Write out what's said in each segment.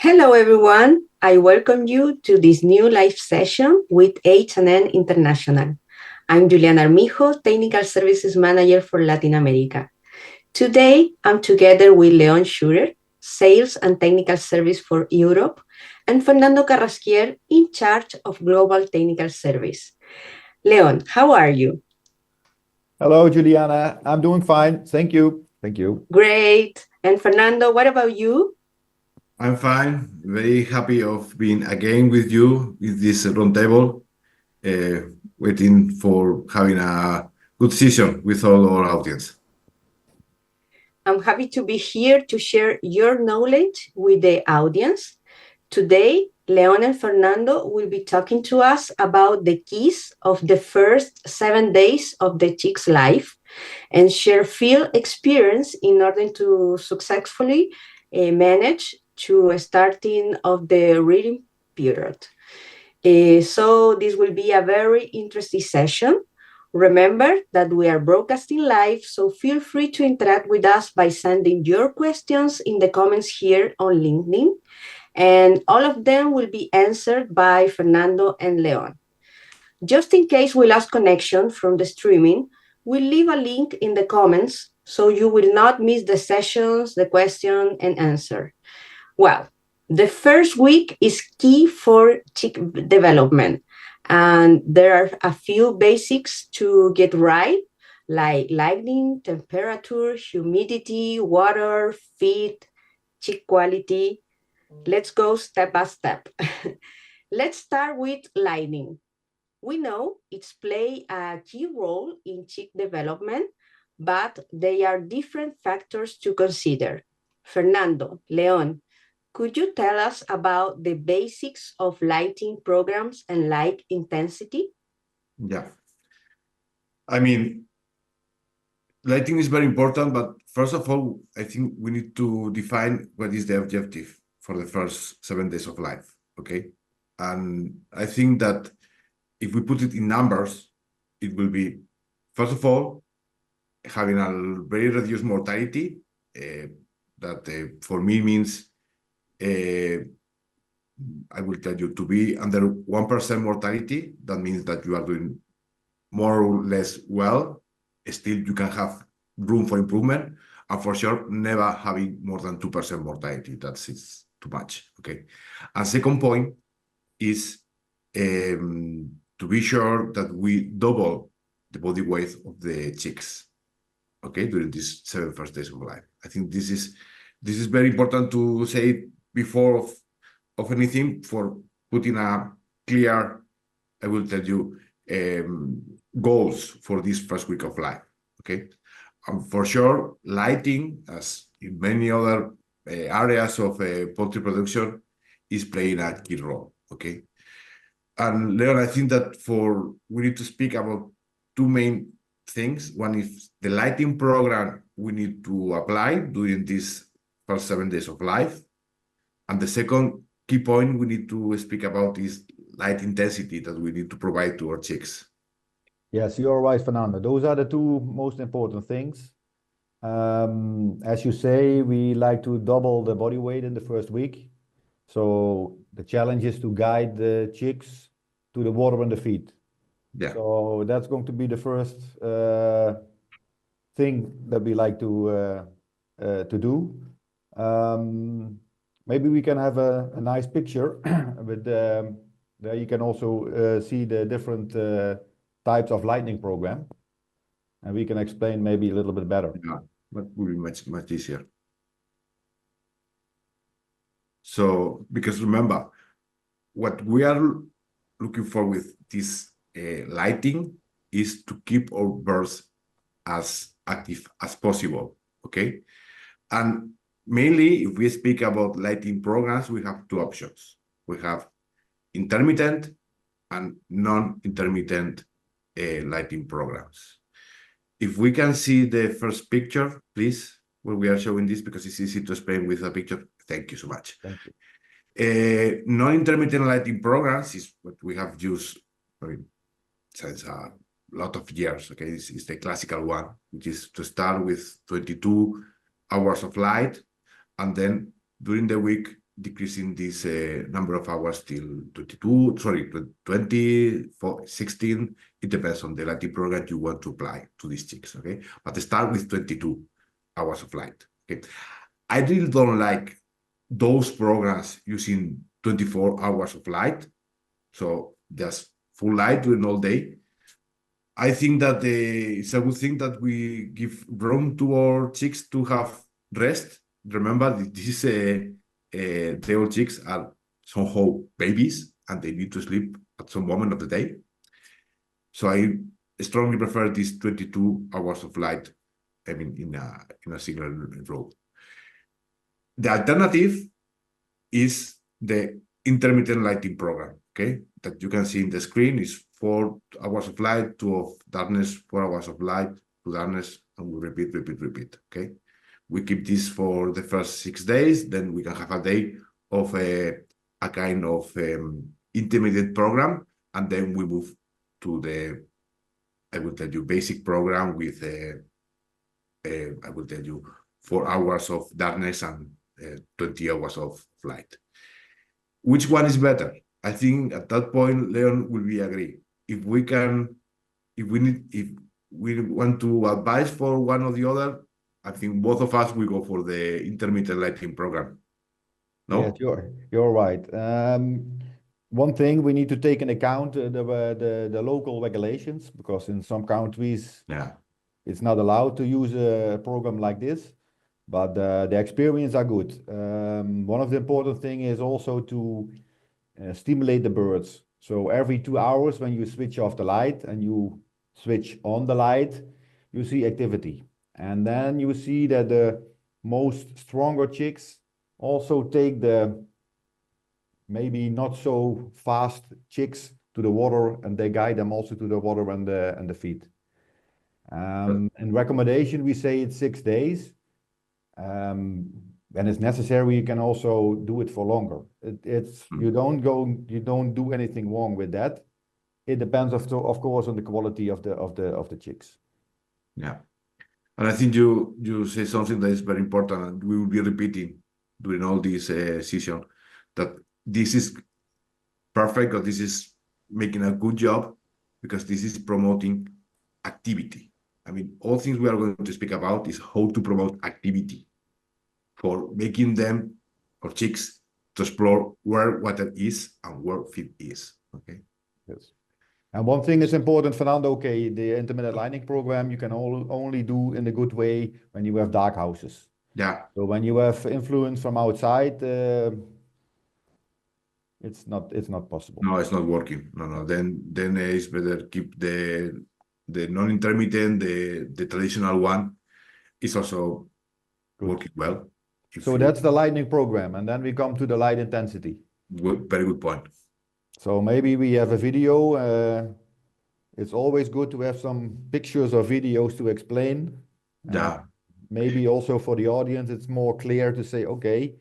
Hello, everyone. I welcome you to this new live session with H&N International. I'm Juliana Armijo, Technical Services Manager for Latin America. Today, I'm together with Leon Schouren, Sales and Technical Service for Europe, and Fernando Carrasquer, in charge of Global Technical Service. Leon, how are you? Hello, Juliana. I'm doing fine. Thank you. Thank you. Great. And Fernando, what about you? I'm fine. Very happy of being again with you with this roundtable, waiting for having a good session with all our audience. I'm happy to be here to share your knowledge with the audience. Today, Leon and Fernando will be talking to us about the keys of the first 7 days of the chick's life and share field experience in order to successfully manage to starting of the reading period. So this will be a very interesting session. Remember that we are broadcasting live, so feel free to interact with us by sending your questions in the comments here on LinkedIn, and all of them will be answered by Fernando and Leon. Just in case we lost connection from the streaming, we'll leave a link in the comments so you will not miss the sessions, the question and answer. Well, the first week is key for chick development. And there are a few basics to get right, like lighting, temperature, humidity, water, feed, chick quality. Let's go step by step. Let's start with lighting. We know it's play a key role in chick development, but there are different factors to consider. Fernando, Leon, could you tell us about the basics of lighting programs and light intensity? Yeah. I mean, lighting is very important, but first of all, I think we need to define what is the objective for the first 7 days of life, okay? And I think that if we put it in numbers, it will be, first of all, having a very reduced mortality, that for me means, I will tell you, to be under 1% mortality. That means that you are doing more or less well. Still, you can have room for improvement, and for sure, never having more than 2% mortality. It's too much, okay? And second point is to be sure that we double the body weight of the chicks, okay, during these 7 first days of life. I think this is very important to say before of anything, for putting a clear, I will tell you, goals for this first week of life, okay? For sure, lighting, as in many other areas of poultry production, is playing a key role, okay? And Leon, I think that we need to speak about two main things. One is the lighting program we need to apply during these first 7 days of life. And the second key point we need to speak about is light intensity that we need to provide to our chicks. Yes, you're right, Fernando. Those are the two most important things. As you say, we like to double the body weight in the first week. So the challenge is to guide the chicks to the water and the feed. Yeah. So that's going to be the first thing that we like to do. Maybe we can have a nice picture with there you can also see the different types of lighting program, and we can explain maybe a little bit better. Yeah, that will be much easier. So, because remember, what we are looking for with this lighting is to keep our birds as active as possible, okay? And mainly, if we speak about lighting programs, we have two options. We have intermittent and non-intermittent lighting programs. If we can see the first picture, please, where we are showing this, because it's easy to explain with a picture. Thank you so much. Thank you. Non-intermittent lighting programs is what we have used since a lot of years, okay? It's the classical one, which is to start with 22 hours of light, and then during the week decreasing this number of hours till 22, sorry, 20, 16. It depends on the lighting program you want to apply to these chicks, okay? But start with 22 hours of light, okay? I really don't like those programs using 24 hours of light, so just full light during all day. I think that it's a good thing that we give room to our chicks to have rest. Remember, these the old chicks are somehow babies and they need to sleep at some moment of the day. So I strongly prefer these 22 hours of light, I mean, in a single row. The alternative is the intermittent lighting program, okay? That you can see in the screen is 4 hours of light, 2 of darkness, 4 hours of light, 2 darkness, and we repeat, okay? We keep this for the first 6 days, then we can have a day of a kind of intermediate program, and then we move to the, I will tell you, basic program with, I will tell you, 4 hours of darkness and 20 hours of light. Which one is better? I think at that point, Leon will be agree. If we want to advise for one or the other, I think both of us will go for the intermittent lighting program. No? Yeah, you're right. One thing we need to take into account the local regulations, because in some countries, it's not allowed to use a program like this, but the experience are good. One of the important thing is also to stimulate the birds. So every 2 hours when you switch off the light and you switch on the light, you see activity. And then you see that the most stronger chicks also take the maybe not so fast chicks to the water, and they guide them also to the water and the feed. In recommendation, we say it's 6 days. When it's necessary, you can also do it for longer. You don't do anything wrong with that. It depends of course on the quality of the chicks. Yeah. And I think you say something that is very important, and we will be repeating during all this session, that this is perfect, or this is making a good job, because this is promoting activity. I mean, all things we are going to speak about is how to promote activity for making them, or chicks, to explore where water is and where feed is, okay? Yes. And one thing is important, Fernando, okay, the intermittent lighting program you can only do in a good way when you have dark houses. Yeah. So when you have influence from outside, it's not possible. No, it's not working. No. Then it's better keep the non-intermittent, the traditional one is also working well. So that's the lighting program, and then we come to the light intensity. Very good point. So maybe we have a video. It's always good to have some pictures or videos to explain. Yeah. Maybe also for the audience, it's more clear to say, okay,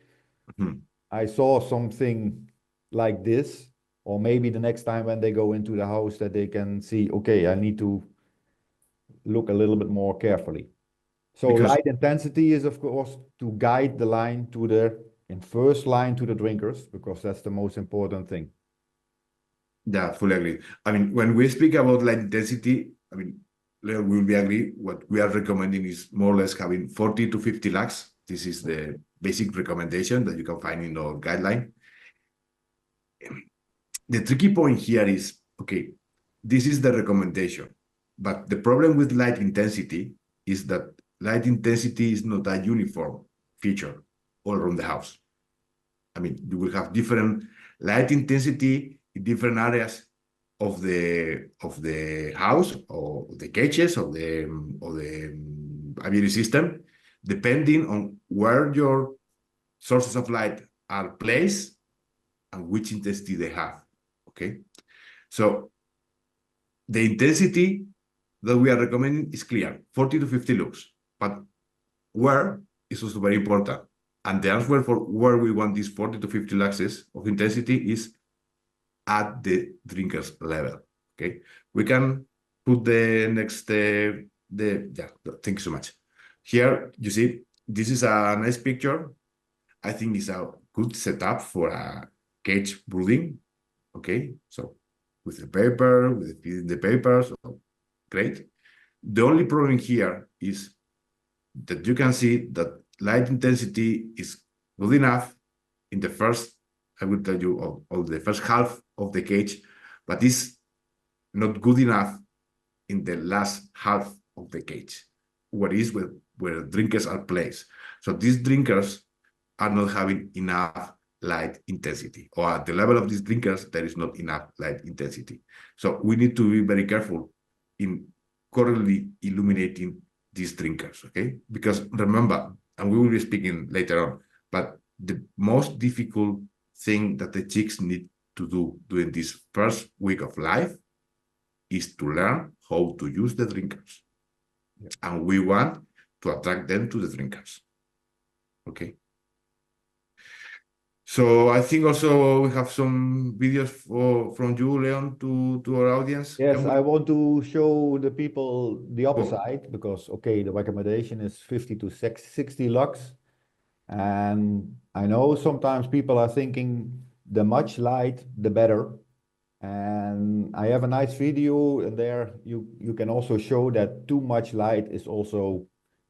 I saw something like this, or maybe the next time when they go into the house that they can see, okay, I need to look a little bit more carefully. So light intensity is, of course, to guide the line in first line to the drinkers, because that's the most important thing. Yeah, fully agree. I mean, when we speak about light intensity, I mean, we will be agree. What we are recommending is more or less having 40 to 50 lux. This is the basic recommendation that you can find in our guideline. The tricky point here is, okay, this is the recommendation, but the problem with light intensity is that light intensity is not a uniform feature all around the house. I mean, you will have different light intensity in different areas of the house, or the cages, or the aviary system, depending on where your sources of light are placed and which intensity they have. Okay, so the intensity that we are recommending is clear, 40 to 50 lux, but where is also very important. And the answer for where we want these 40 to 50 luxes of intensity is at the drinker's level. Okay, we can put the next thank you so much. Here you see this is a nice picture, I think is a good setup for a cage brooding. Okay, so with the paper, with the paper, so great. The only problem here is that you can see that light intensity is good enough in the first, I will tell you, of the first half of the cage, but is not good enough in the last half of the cage, where drinkers are placed. So these drinkers are not having enough light intensity, or at the level of these drinkers, there is not enough light intensity. So we need to be very careful in correctly illuminating these drinkers, okay? Because remember, and we will be speaking later on, but the most difficult thing that the chicks need to do during this first week of life is to learn how to use the drinkers. Yeah. And we want to attract them to the drinkers, okay? So I think also we have some videos from you, Leon, to our audience. Yes, I want to show the people the upper side because, okay, the recommendation is 50 to 60 lux. And I know sometimes people are thinking the much light, the better. And I have a nice video and there you can also show that too much light is also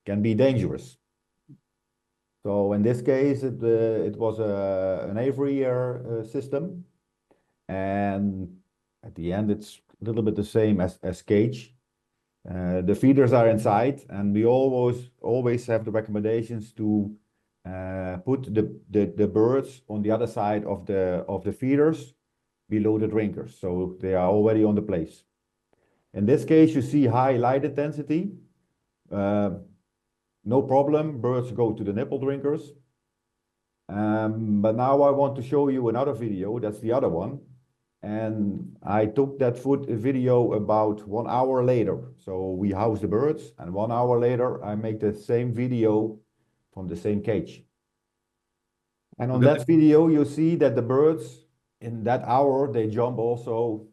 can be dangerous. So in this case, it was an aviary system, and at the end, it's a little bit the same as cage. The feeders are inside, and we always have the recommendations to put the birds on the other side of the feeders below the drinkers, so they are already on the place. In this case, you see high light intensity. No problem, birds go to the nipple drinkers. But now I want to show you another video, that's the other one. And I took that video about 1 hour later. So we house the birds, and 1 hour later, I make the same video from the same cage. And on that video, you see that the birds in that hour, they jump also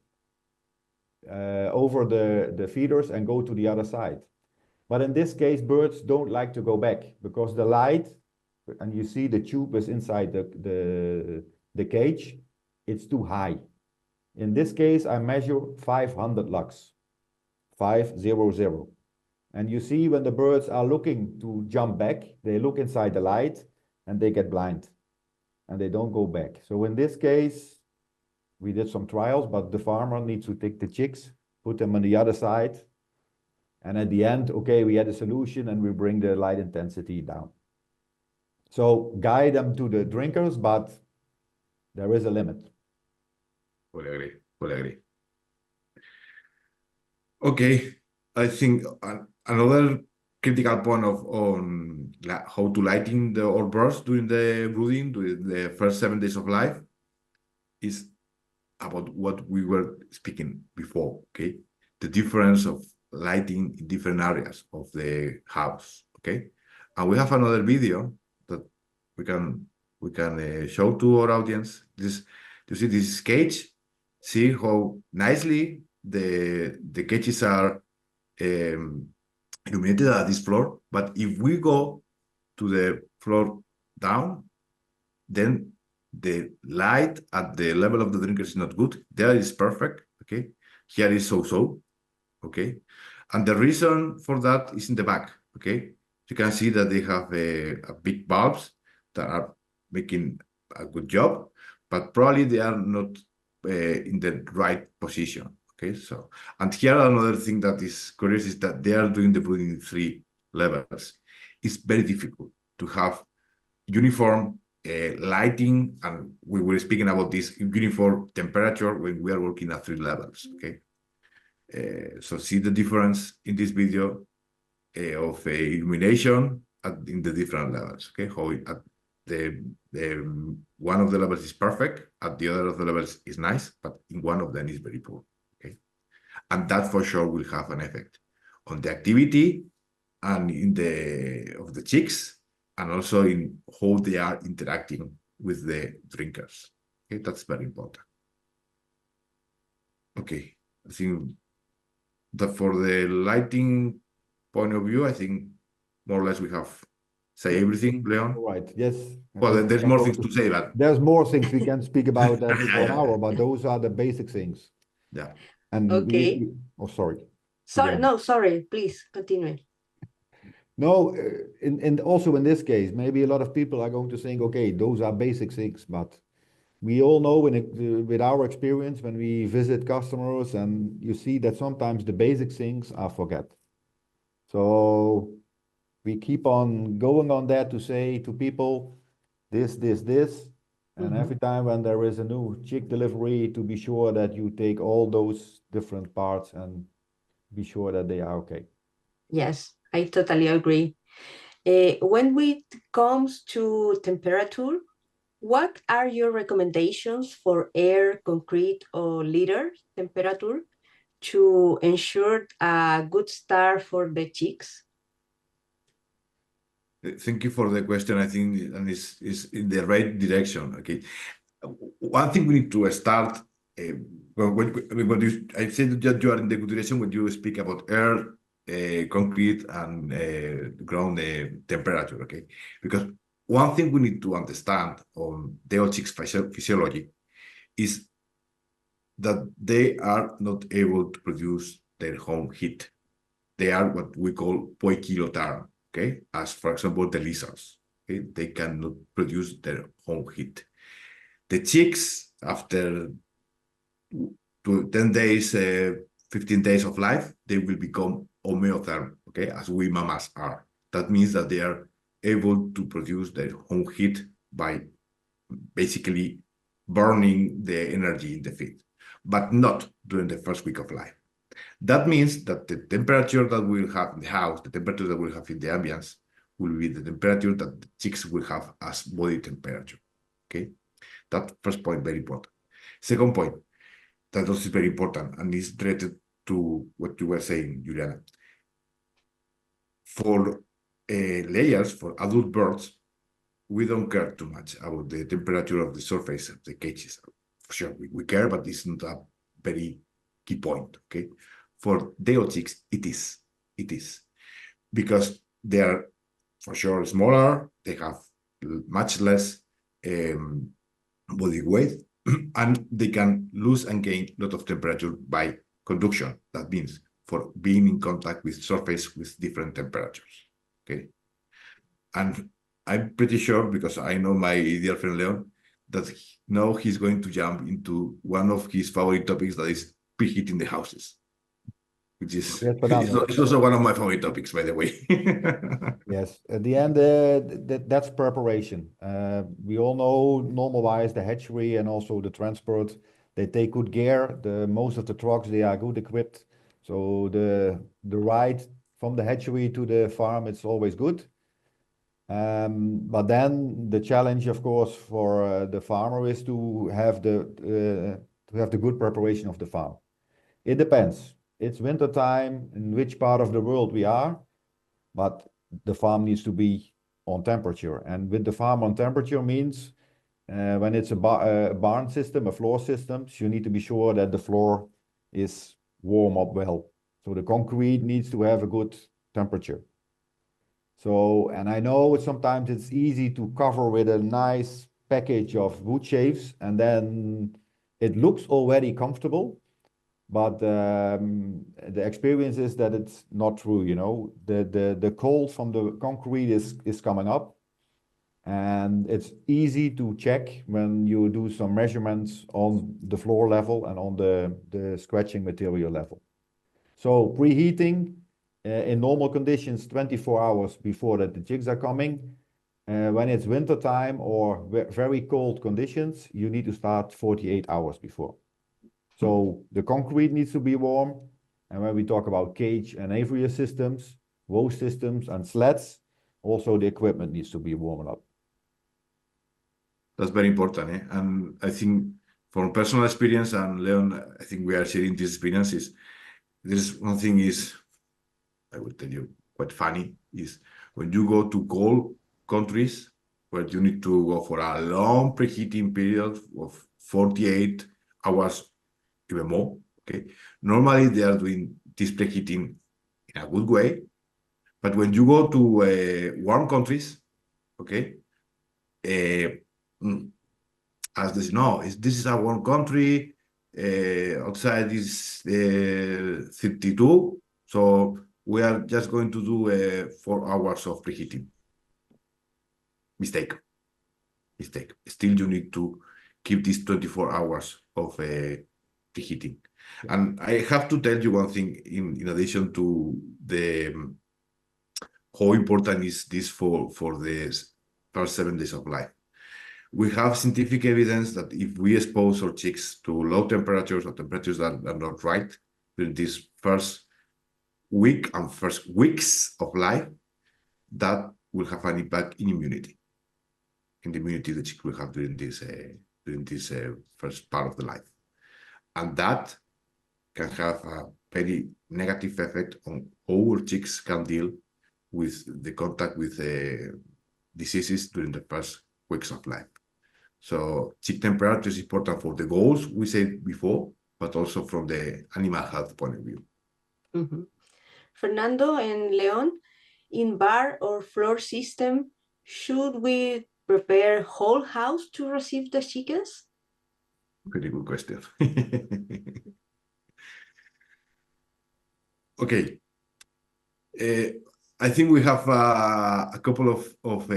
over the feeders and go to the other side. But in this case, birds don't like to go back because the light, and you see the tube is inside the cage, it's too high. In this case, I measure 500 lux, 500. And you see when the birds are looking to jump back, they look inside the light and they get blind and they don't go back. So in this case, we did some trials, but the farmer needs to take the chicks, put them on the other side. And at the end, okay, we had a solution and we bring the light intensity down. So guide them to the drinkers, but there is a limit. Fully agree, fully agree. Okay, I think another critical point on how to lighting our birds during the brooding, during the first 7 days of life, is about what we were speaking before, okay? The difference of lighting in different areas of the house, okay? And we have another video that we can show to our audience. You see this cage. See how nicely the cages are illuminated at this floor. But if we go to the floor down, then the light at the level of the drinkers is not good. There is perfect, okay? Here is so-so, okay? And the reason for that is in the back, okay? You can see that they have a big bulbs that are making a good job, but probably they are not in the right position, okay? So, and here another thing that is curious is that they are doing the brooding in 3 levels. It's very difficult to have uniform lighting, and we were speaking about this uniform temperature when we are working at 3 levels, okay? So see the difference in this video of illumination in the different levels, okay? How at the one of the levels is perfect, at the other of the levels is nice, but in one of them is very poor, okay? And that for sure will have an effect on the activity and in of the chicks, and also in how they are interacting with the drinkers, okay? That's very important. Okay, I think that for the lighting point of view, I think more or less we have say everything, Leon? Right. Yes. Well, there's more things to say, but there's more things we can speak about that for an yeah, hour, but those are the basic things. yeah. And Okay. oh, sorry. Sorry, Again. no, sorry, please continue. No, also in this case, maybe a lot of people are going to think, okay, those are basic things, but we all know with our experience when we visit customers and you see that sometimes the basic things are forget. So we keep on going on that to say to people, this, and every time when there is a new chick delivery, to be sure that you take all those different parts and be sure that they are okay. Yes, I totally agree. When it comes to temperature, what are your recommendations for air, concrete, or liter temperature to ensure a good start for the chicks? Thank you for the question. I think and is in the right direction. Okay, one thing we need to start. I said that you are in the good direction when you speak about air, concrete, and ground temperature. Okay, because one thing we need to understand on the chicks physiology is that they are not able to produce their home heat. They are what we call poikilotherm, okay? As for example, the lizards, okay? They cannot produce their home heat. The chicks, after 10 days, 15 days of life, they will become homeotherm, okay? As we mammals are. That means that they are able to produce their home heat by basically burning the energy in the feed, but not during the first week of life. That means that the temperature that we'll have in the house, the temperature that we'll have in the ambience, will be the temperature that the chicks will have as body temperature. Okay, that first point very important. Second point that also is very important and is related to what you were saying, Juliana. For layers, for adult birds, we don't care too much about the temperature of the surface of the cages. For sure, we care, but it's not a very key point. Okay. For Deo chicks, it is because they are for sure smaller, they have much less body weight, and they can lose and gain a lot of temperature by conduction. That means for being in contact with surface with different temperatures. Okay, and I'm pretty sure because I know my dear friend Leon that now he's going to jump into one of his favorite topics, that is preheating the houses. Which is Yes, it's also one of my favorite topics, by the way. Yes, at the end, that's preparation. We all know normal-wise the hatchery and also the transport, they take good care. Most of the trucks, they are good equipped. So the ride from the hatchery to the farm, it's always good. But then the challenge, of course, for the farmer is to have the good preparation of the farm. It depends. It's winter time in which part of the world we are, but the farm needs to be on temperature. And with the farm on temperature means when it's a barn system, a floor system, you need to be sure that the floor is warm up well. So the concrete needs to have a good temperature. So, and I know sometimes it's easy to cover with a nice package of wood shaves, and then it looks already comfortable. But the experience is that it's not true, you know. The cold from the concrete is coming up, and it's easy to check when you do some measurements on the floor level and on the scratching material level. So preheating in normal conditions 24 hours before that the chicks are coming. When it's winter time or very cold conditions, you need to start 48 hours before. So the concrete needs to be warm. And when we talk about cage and aviary systems, row systems and sleds, also the equipment needs to be warmed up. That's very important. And I think from personal experience, and Leon, I think we are sharing these experiences. There's one thing is, I will tell you, quite funny, is when you go to cold countries where you need to go for a long preheating period of 48 hours, even more, okay? Normally, they are doing this preheating in a good way. But when you go to warm countries, okay? As this, no, this is our one country, outside is 32, so we are just going to do 4 hours of preheating. Mistake. Still, you need to keep these 24 hours of preheating. And I have to tell you one thing in addition to the how important is this for the first 7 days of life. We have scientific evidence that if we expose our chicks to low temperatures or temperatures that are not right during this first week and first weeks of life, that will have an impact in immunity, in the immunity the chick will have during this first part of the life. And that can have a very negative effect on how our chicks can deal with the contact with diseases during the first weeks of life. So chick temperature is important for the goals we said before, but also from the animal health point of view. Mm-hmm. Fernando and Leon, in bar or floor system, should we prepare whole house to receive the chickens? Very good question. Okay. I think we have a couple of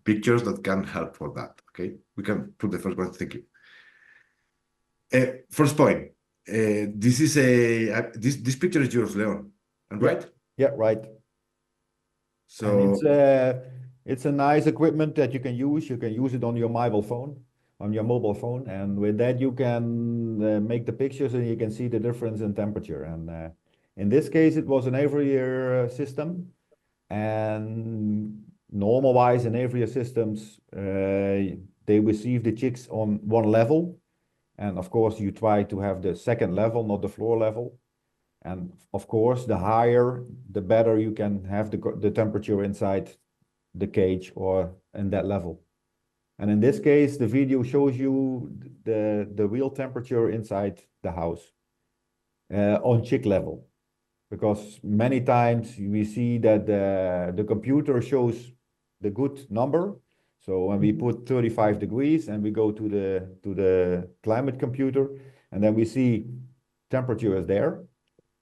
pictures that can help for that. Okay, we can put the first one. Thank you. First point. This is this picture is yours, Leon. And right? Yeah, right. So it's a nice equipment that you can use. You can use it on your mobile phone, and with that you can make the pictures and you can see the difference in temperature. And in this case, it was an aviary system, and normal-wise in aviary systems, they receive the chicks on one level, and of course you try to have the second level, not the floor level. And of course, the higher, the better you can have the temperature inside the cage or in that level. And in this case, the video shows you the real temperature inside the house on chick level. Because many times we see that the computer shows the good number. So when we put 35 degrees and we go to the climate computer, and then we see temperature is there.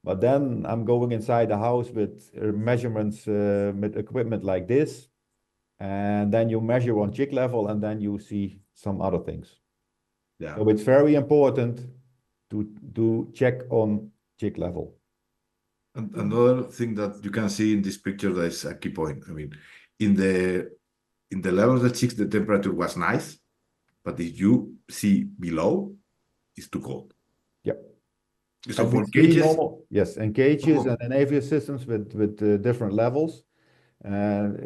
But then I'm going inside the house with measurements with equipment like this. And then you measure on chick level and then you see some other things. yeah. So it's very important to check on chick level. And another thing that you can see in this picture that is a key point. I mean, in the level of the chicks, the temperature was nice, but if you see below, it's too cold. Yep. So And for cages, yes, and cages and aviary systems with different levels.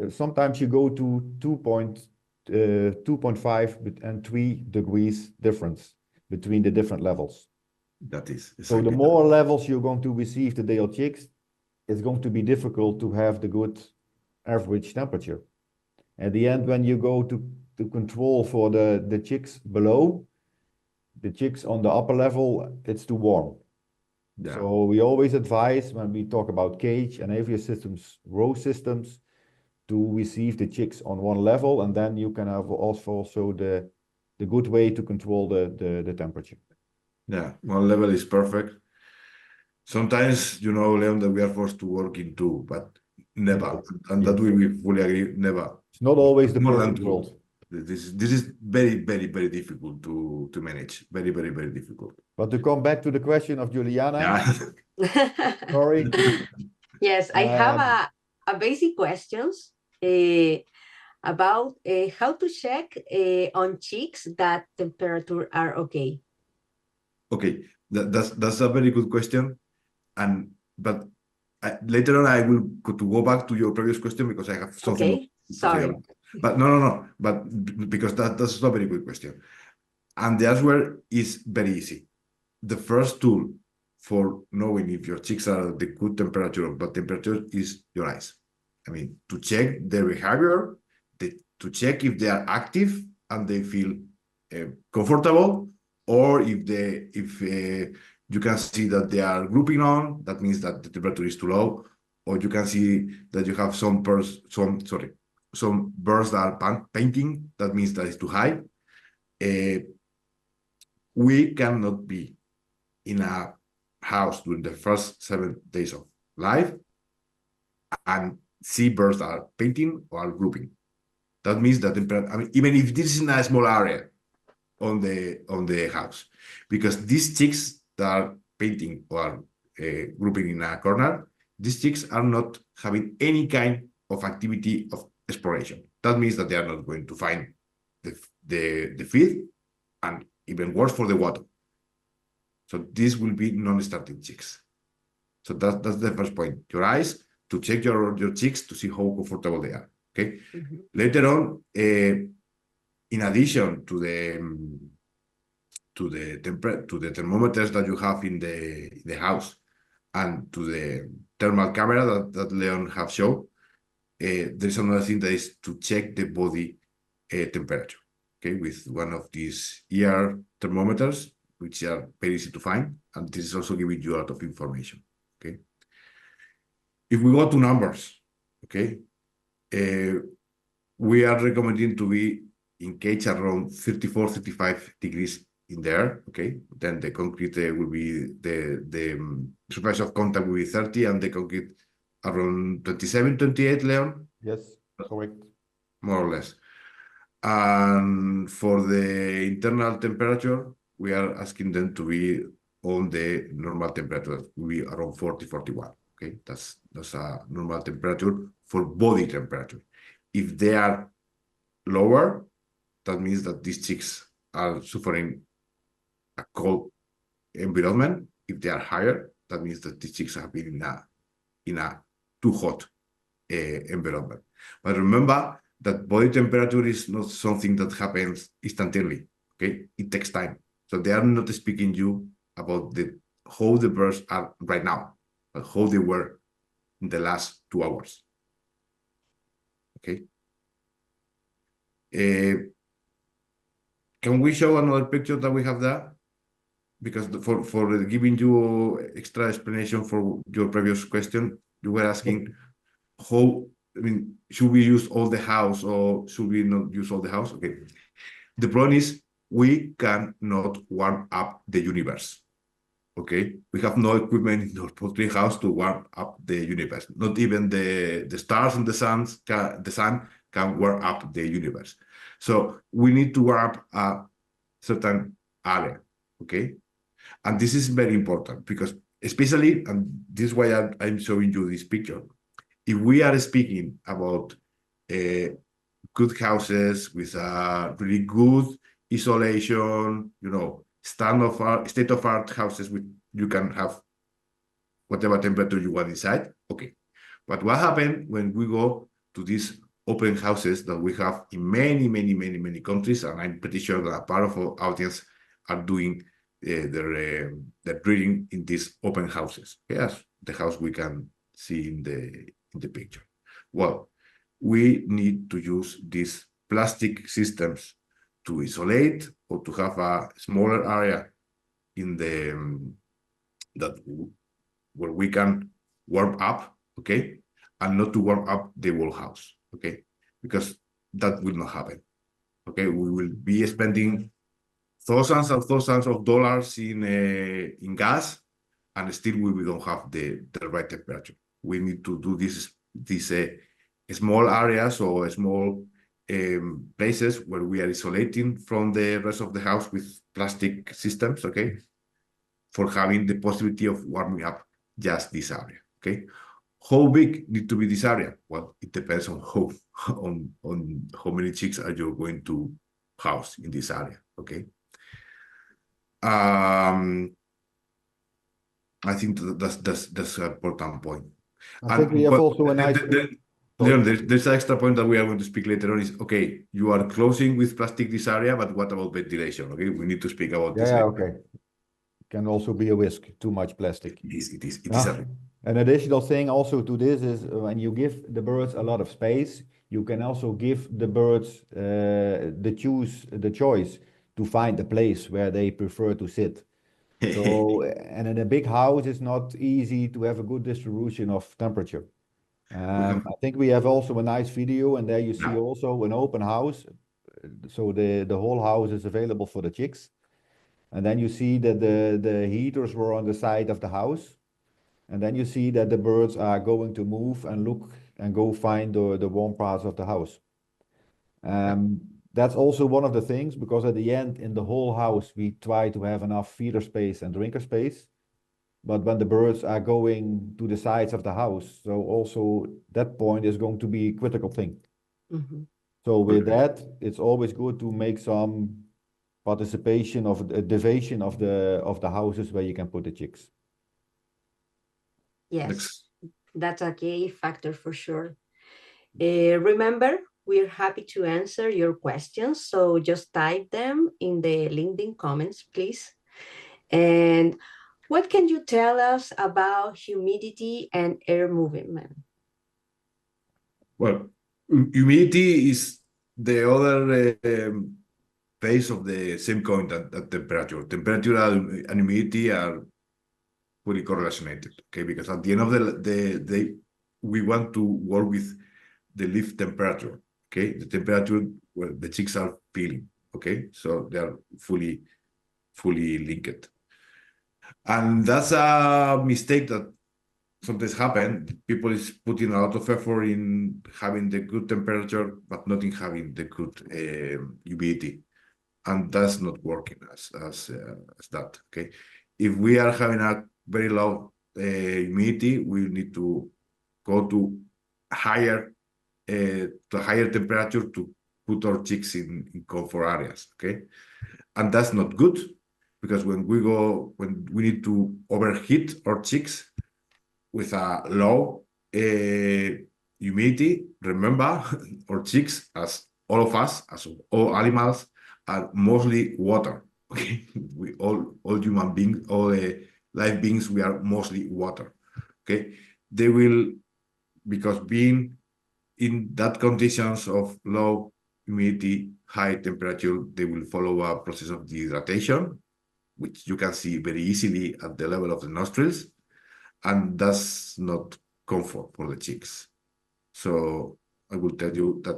Sometimes you go to 2.5 and 3 degrees difference between the different levels. that is exactly So the more levels you're going to receive the day-old chicks, it's going to be difficult to have the good average temperature. At the end, when you go to control for the chicks below, the chicks on the upper level, it's too warm. Yeah. So we always advise when we talk about cage and aviary systems, row systems, to receive the chicks on one level, and then you can have also the good way to control the temperature. Yeah, one level is perfect. Sometimes, you know, Leon, that we are forced to work in two, but never. And that we fully agree, never. It's not always the More than perfect two. world. This is very, very, very difficult to manage. Very, very, very difficult. But to come back to the question of Juliana, Yeah. sorry. Yes, I have a basic questions about how to check on chicks that temperature are okay. Okay, that's a very good question, but later on I will go back to your previous question because I have something. Okay, sorry. But no. But because that's a very good question, and the answer is very easy. The first tool for knowing if your chicks are the good temperature or bad temperature is your eyes. I mean, to check their behavior, to check if they are active and they feel comfortable. Or if you can see that they are grouping on, that means that the temperature is too low. Or you can see that you have some some birds that are painting, that means that it's too high. We cannot be in a house during the first 7 days of life and see birds that are painting or are grouping. That means that even if this is in a small area on the house, because these chicks that are painting or are grouping in a corner, these chicks are not having any kind of activity of exploration. That means that they are not going to find the feed, and even worse, for the water. So this will be non-starting chicks. So that's the first point. Your eyes to check your chicks to see how comfortable they are. Okay. Mm-hmm. Later on, in addition to the thermometers that you have in the house and to the thermal camera that Leon have shown, there's another thing that is to check the body temperature. Okay, with one of these ear thermometers, which are very easy to find, and this is also giving you a lot of information. Okay, if we go to numbers, okay, we are recommending to be in cage around 34-35 degrees in there. Okay, then the concrete will be the surface of contact will be 30, and the concrete around 27-28. Leon? Yes, correct. More or less. And for the internal temperature, we are asking them to be on the normal temperature, will be around 40-41. Okay, that's a normal temperature for body temperature. If they are lower, that means that these chicks are suffering a cold environment. If they are higher, that means that these chicks have been in a too hot environment. But remember that body temperature is not something that happens instantly. Okay, it takes time. So they are not speaking you about how the birds are right now, but how they were in the last 2 hours. Okay. Can we show another picture that we have there? Because for giving you extra explanation for your previous question, you were asking how, should we use all the house or should we not use all the house? Okay. The problem is we cannot warm up the universe. Okay. We have no equipment in our poultry house to warm up the universe. Not even the stars and the sun can warm up the universe. So we need to warm up a certain area. Okay. And this is very important because especially, and this is why I'm showing you this picture. If we are speaking about good houses with really good isolation, state-of-art houses, with you can have whatever temperature you want inside. Okay, but what happens when we go to these open houses that we have in many countries, and I'm pretty sure that a part of our audience are doing their breeding in these open houses. Yes, the house we can see in the picture. Well, we need to use these plastic systems to isolate or to have a smaller area in where we can warm up, okay, and not to warm up the whole house, okay, because that will not happen. Okay, we will be spending thousands of dollars in gas, and still we don't have the right temperature. We need to do these small areas or small places where we are isolating from the rest of the house with plastic systems, okay, for having the possibility of warming up just this area, okay. How big need to be this area? Well, it depends on how many chicks are you going to house in this area, okay. I think that's an important point. I think we have also a nice. Leon, there's an extra point that we are going to speak later on is, okay, you are closing with plastic this area, but what about ventilation? Okay, we need to speak about this. Yeah, okay. Can also be a risk, too much plastic. It is a risk. An additional thing also to this is when you give the birds a lot of space, you can also give the birds the choice to find a place where they prefer to sit. So, and in a big house, it's not easy to have a good distribution of temperature. I think we have also a nice video, and there you see Yeah. also an open house. So the whole house is available for the chicks. And then you see that the heaters were on the side of the house. And then you see that the birds are going to move and look and go find the warm parts of the house. That's also one of the things, because at the end, in the whole house, we try to have enough feeder space and drinker space. But when the birds are going to the sides of the house, so also that point is going to be a critical thing. Mhm. So with that, it's always good to make some participation of a division of the houses where you can put the chicks. Yes, Next. that's a key factor for sure. Remember, we're happy to answer your questions, so just type them in the LinkedIn comments, please. And what can you tell us about humidity and air movement? Well, humidity is the other face of the same coin that temperature. Temperature and humidity are fully correlated, okay? Because at the end of the day, we want to work with the live temperature, okay? The temperature where the chicks are feeling, okay? So they are fully linked. And that's a mistake that sometimes happen. People is putting a lot of effort in having the good temperature, but not in having the good humidity, and that's not working as that. Okay, if we are having a very low humidity, we need to go to higher temperature to put our chicks in comfort areas. Okay, and that's not good, because when we need to overheat our chicks with a low humidity. Remember, our chicks, as all of us, as all animals, are mostly water. Okay, we all human beings, all live beings, we are mostly water. Okay, they will, because being in that conditions of low humidity, high temperature, they will follow a process of dehydration, which you can see very easily at the level of the nostrils, and that's not comfort for the chicks. So I will tell you that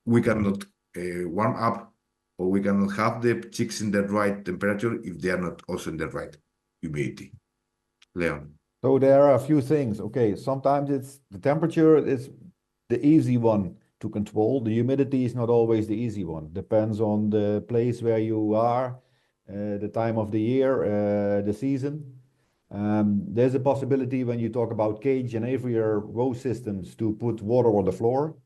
we cannot warm up, or we cannot have the chicks in the right temperature if they are not also in the right humidity. Leon. So there are a few things. Okay, sometimes it's the temperature is the easy one to control. The humidity is not always the easy one. Depends on the place where you are, the time of the year, the season. There's a possibility when you talk about cage and aviary row systems to put water on the floor.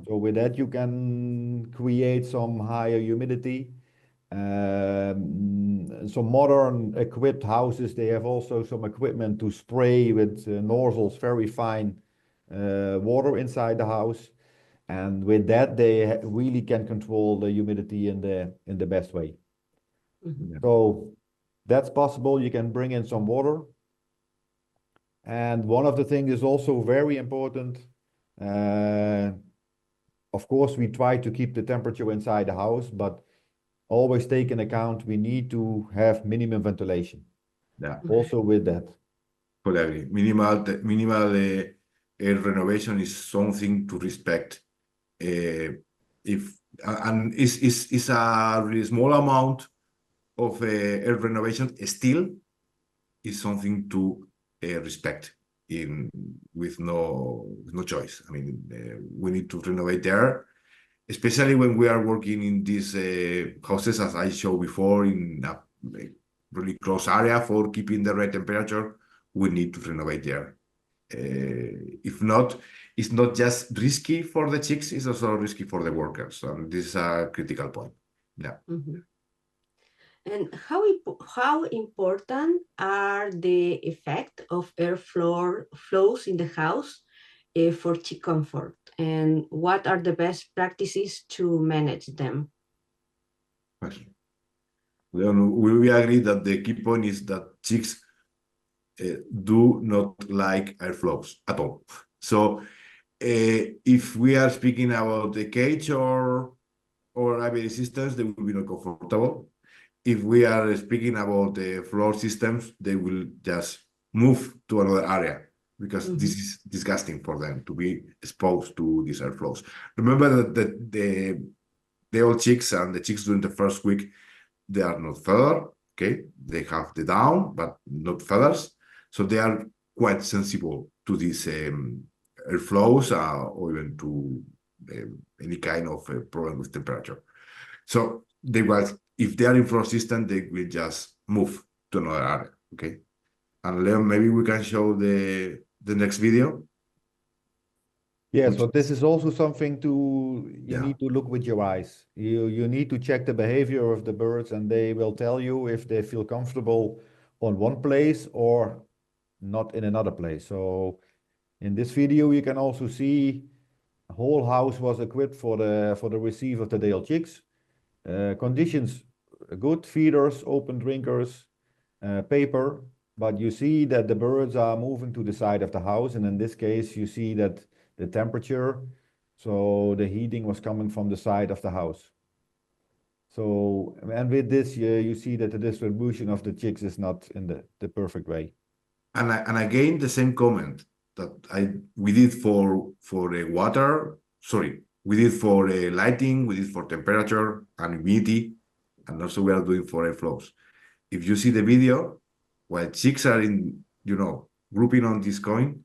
So with that, you can create some higher humidity. Some modern equipped houses, they have also some equipment to spray with nozzles, very fine water inside the house. And with that, they really can control the humidity in the best way. Mhm. So that's possible. You can bring in some water. And one of the things is also very important. Of course, we try to keep the temperature inside the house, but always take in account we need to have minimum ventilation. Yeah, Also with that. fully agree. Minimal air renovation is something to respect. If and is a really small amount of air renovation still is something to respect with no choice. I mean, we need to renovate there, especially when we are working in these houses, as I showed before, in a really close area for keeping the right temperature. We need to renovate there. If not, it's not just risky for the chicks, it's also risky for the workers. And this is a critical point. Yeah. Mhm. And how important are the effect of flows in the house for chick comfort? And what are the best practices to manage them? We agree that the key point is that chicks do not like airflows at all. So if we are speaking about the cage or aviary systems, they will be not comfortable. If we are speaking about the floor systems, they will just move to another area. because this is disgusting for them to be exposed to these airflows. Remember that the old chicks and the chicks during the first week, they are not feathered, okay? They have the down, but not feathers. So they are quite sensible to these airflows or even to any kind of problem with temperature. So they will, if they are in flow system, they will just move to another area, okay? And Leon, maybe we can show the next video. Yes, but this is also something you Yeah. need to look with your eyes. You need to check the behavior of the birds, and they will tell you if they feel comfortable on one place or not in another place. So in this video, you can also see the whole house was equipped for the receive of the day-old chicks. Conditions good, feeders, open drinkers, paper, but you see that the birds are moving to the side of the house, and in this case, you see that the temperature, so the heating was coming from the side of the house. So, and with this, you see that the distribution of the chicks is not in the perfect way. And again, the same comment that we did for water. Sorry, we did for lighting, we did for temperature and humidity, and also we are doing for airflows. If you see the video, while chicks are in, grouping on this coin,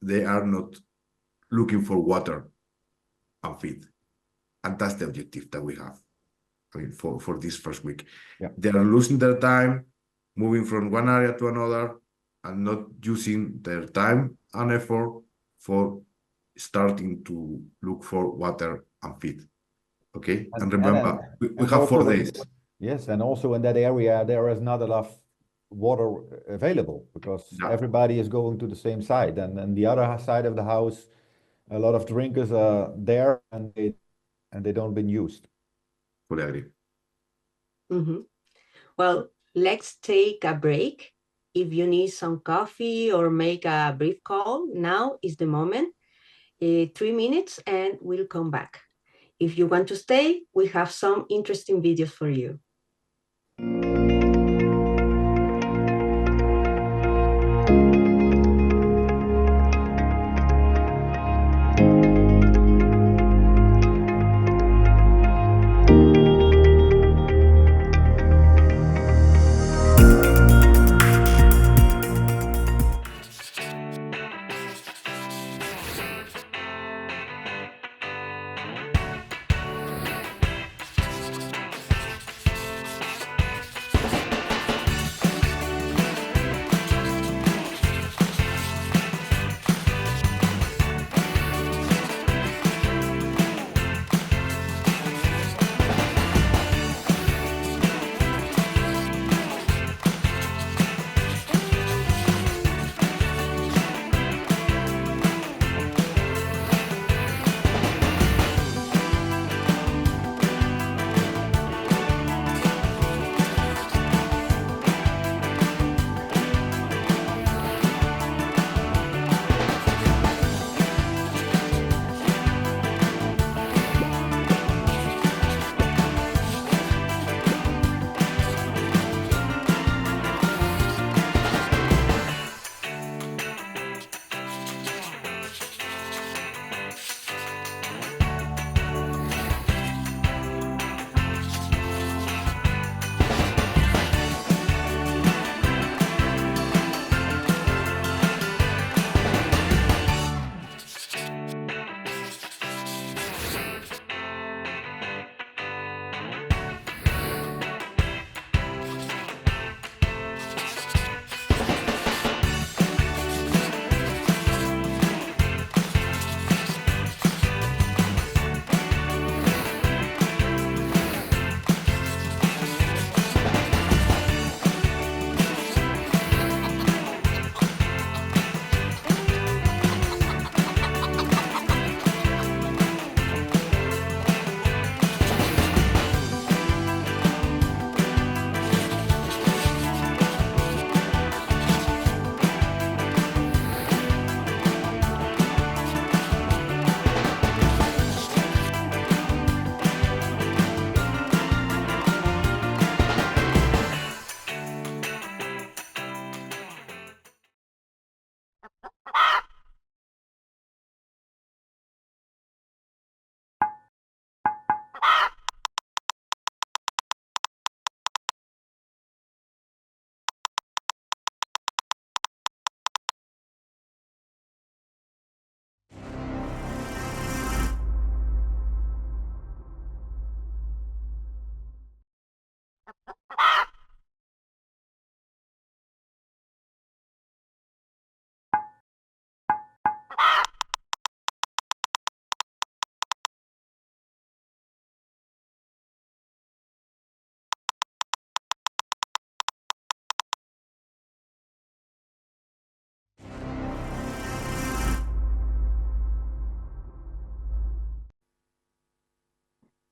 they are not looking for water and feed, and that's the objective that we have. I mean, for this first week, they are losing their time, moving from one area to another, and not using their time and effort for starting to look for water and feed. Okay, and remember, we have 4 days. Yes, and also in that area, there is not enough water available because everybody is going to the same side. And the other side of the house, a lot of drinkers are there and they don't been used. Fully agree. Well, let's take a break. If you need some coffee or make a brief call, now is the moment. 3 minutes and we'll come back. If you want to stay, we have some interesting videos for you.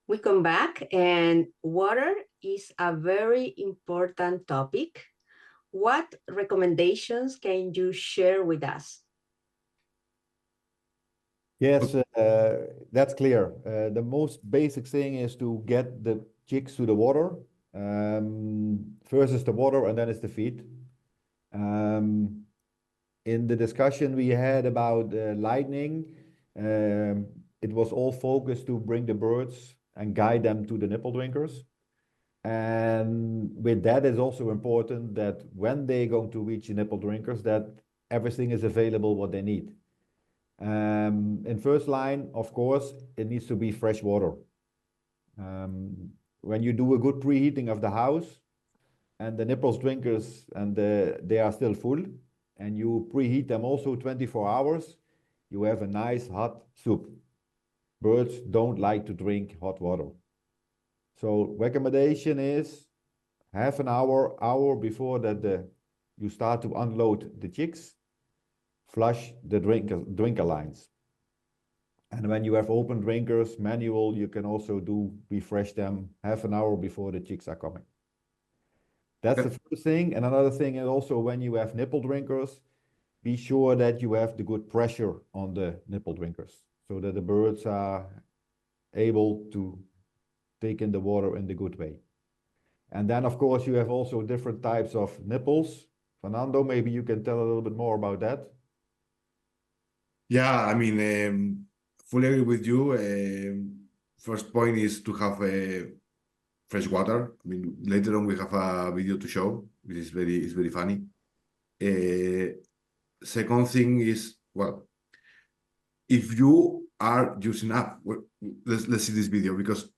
We come back, and water is a very important topic. What recommendations can you share with us? Yes, that's clear. The most basic thing is to get the chicks to the water. First is the water, and then it's the feed. In the discussion we had about lighting, it was all focused to bring the birds and guide them to the nipple drinkers. And with that, it's also important that when they're going to reach the nipple drinkers, that everything is available what they need. In first line, of course, it needs to be fresh water. When you do a good preheating of the house and the nipples drinkers and they are still full, and you preheat them also 24 hours, you have a nice hot soup. Birds don't like to drink hot water. So recommendation is half an hour before that you start to unload the chicks, flush the drinker lines. And when you have open drinkers, manual, you can also refresh them half an hour before the chicks are coming. That's the first thing. And another thing is also when you have nipple drinkers, be sure that you have the good pressure on the nipple drinkers so that the birds are able to take in the water in the good way. And then, of course, you have also different types of nipples. Fernando, maybe you can tell a little bit more about that. Yeah, I mean, fully agree with you. First point is to have fresh water. I mean, later on we have a video to show, which is very funny. Second thing is, well, if you are using up, well, let's see this video, because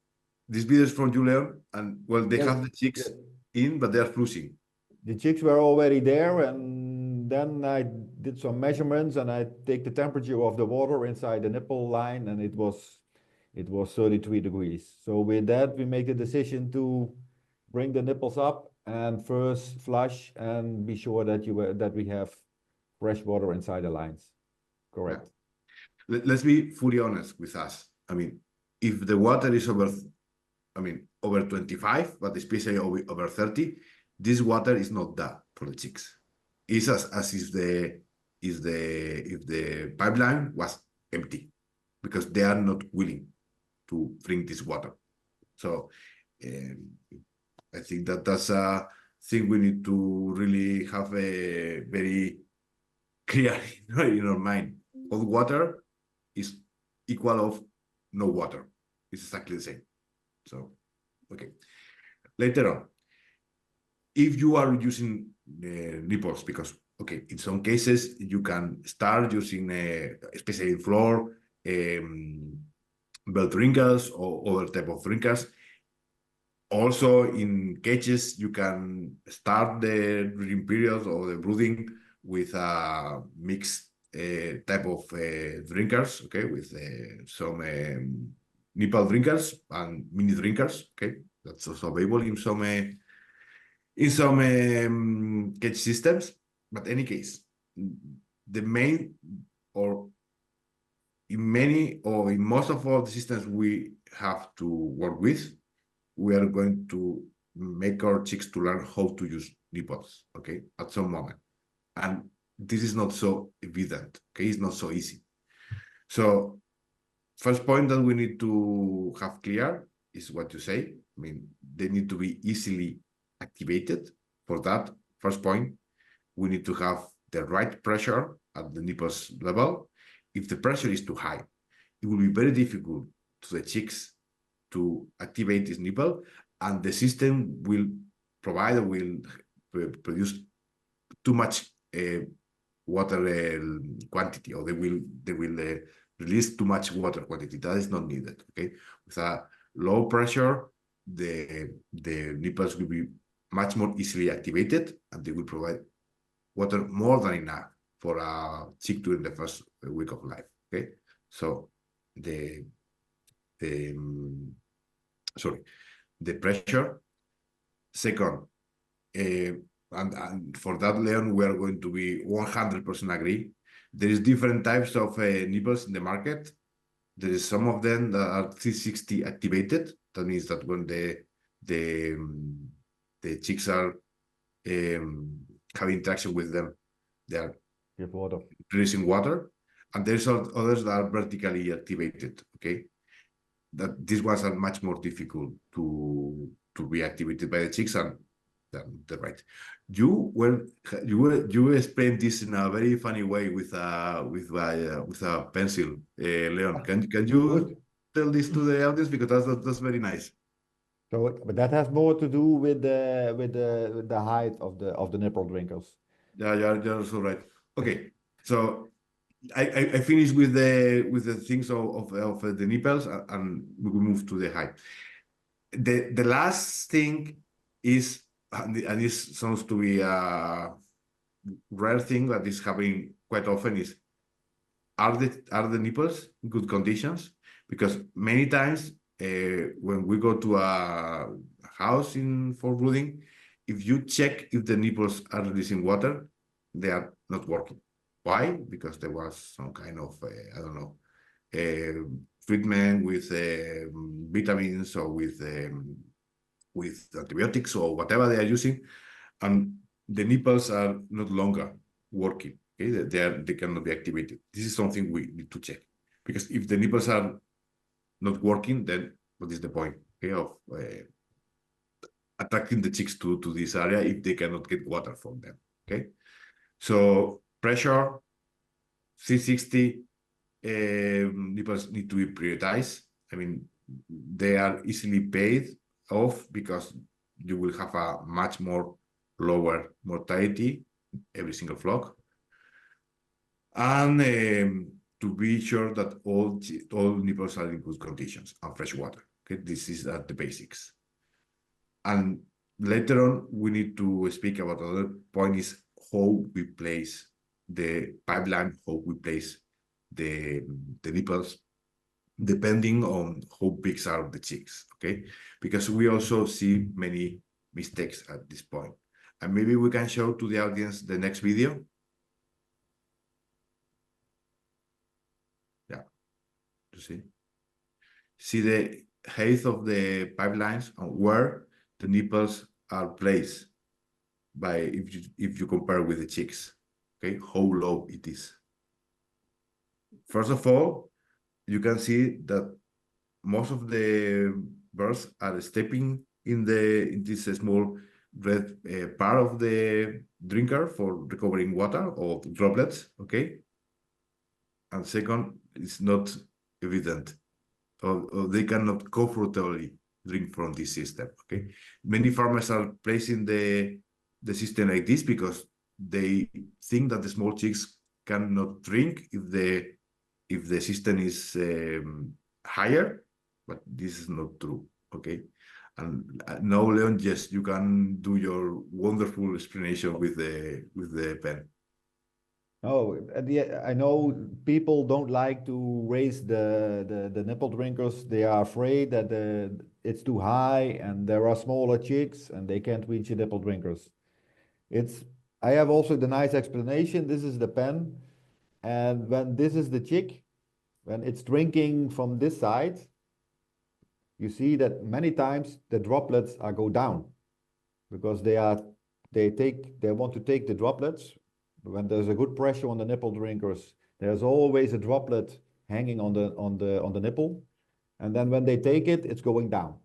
this video is from Julian, and well, they have the chicks in, but they are flushing. The chicks were already there, and then I did some measurements, and I take the temperature of the water inside the nipple line, and it was 33 degrees. So with that, we make the decision to bring the nipples up and first flush and be sure that we have fresh water inside the lines. Correct. Yeah. Let's be fully honest with us. I mean, if the water is over 25, but especially over 30, this water is not that for the chicks. It's as if the pipeline was empty, because they are not willing to drink this water. So I think that's a thing we need to really have a very clear in our mind. Hot water is equal of no water. It's exactly the same. So, okay. Later on, if you are using nipples, because, okay, in some cases, you can start using, especially in floor, belt wrinkles or other type of wrinkles. Also, in cages, you can start the breeding period or the brooding with a mixed type of drinkers, okay, with some nipple drinkers and mini drinkers, okay. That's also available in some cage systems. But any case, the main, or in many or in most of all the systems we have to work with, we are going to make our chicks to learn how to use nipples, okay, at some moment. And this is not so evident, okay, it's not so easy. So first point that we need to have clear is what you say. I mean, they need to be easily activated. For that, first point, we need to have the right pressure at the nipples level. If the pressure is too high, it will be very difficult to the chicks to activate this nipple, and the system will produce too much water quantity, or they will release too much water quantity that is not needed. Okay, with a low pressure, the nipples will be much more easily activated, and they will provide water more than enough for a chick during the first week of life. Okay, so the pressure. Second, and for that, Leon, we are going to be 100% agree. There is different types of nipples in the market. There is some of them that are 360 activated. That means that when the chicks are having interaction with them, they are Give water. releasing water. And there's others that are vertically activated. Okay, that these ones are much more difficult to be activated by the chicks and the right. You explained this in a very funny way with a pencil, Leon. Can you Good. tell this to the audience, because that's very nice. So, but that has more to do with the height of the nipple drinkers. Yeah, you're also right. Okay, so I finished with the things of the nipples, and we will move to the height. The last thing is, and this sounds to be a rare thing that is happening quite often, is are the nipples in good conditions? Because many times when we go to a house for brooding, if you check if the nipples are releasing water, they are not working. Why? Because there was some kind of I don't know, treatment with vitamins or with antibiotics or whatever they are using, and the nipples are not longer working. Okay, they cannot be activated. This is something we need to check, because if the nipples are not working, then what is the point, okay, of attracting the chicks to this area if they cannot get water from them? Okay, so pressure 360 nipples need to be prioritized. I mean, they are easily paid off because you will have a much more lower mortality every single flock. And to be sure that all nipples are in good conditions and fresh water. Okay, this is the basics. And later on, we need to speak about another point, is how we place the pipeline, how we place the nipples, depending on how big are the chicks. Okay, because we also see many mistakes at this point. And maybe we can show to the audience the next video. Yeah, you see the height of the pipelines and where the nipples are placed by, if you compare with the chicks. Okay, how low it is. First of all, you can see that most of the birds are stepping in this small red part of the drinker for recovering water or droplets. Okay, and second, it's not evident, or they cannot comfortably drink from this system. Okay, many farmers are placing the system like this because they think that the small chicks cannot drink if the system is higher, but this is not true. Okay, and now, Leon, yes, you can do your wonderful explanation with the pen. Oh, I know people don't like to raise the nipple drinkers. They are afraid that it's too high and there are smaller chicks and they can't reach the nipple drinkers. I have also the nice explanation. This is the pen, and when this is the chick, when it's drinking from this side, you see that many times the droplets go down because they want to take the droplets. When there's a good pressure on the nipple drinkers, there's always a droplet hanging on the nipple, and then when they take it, it's going down.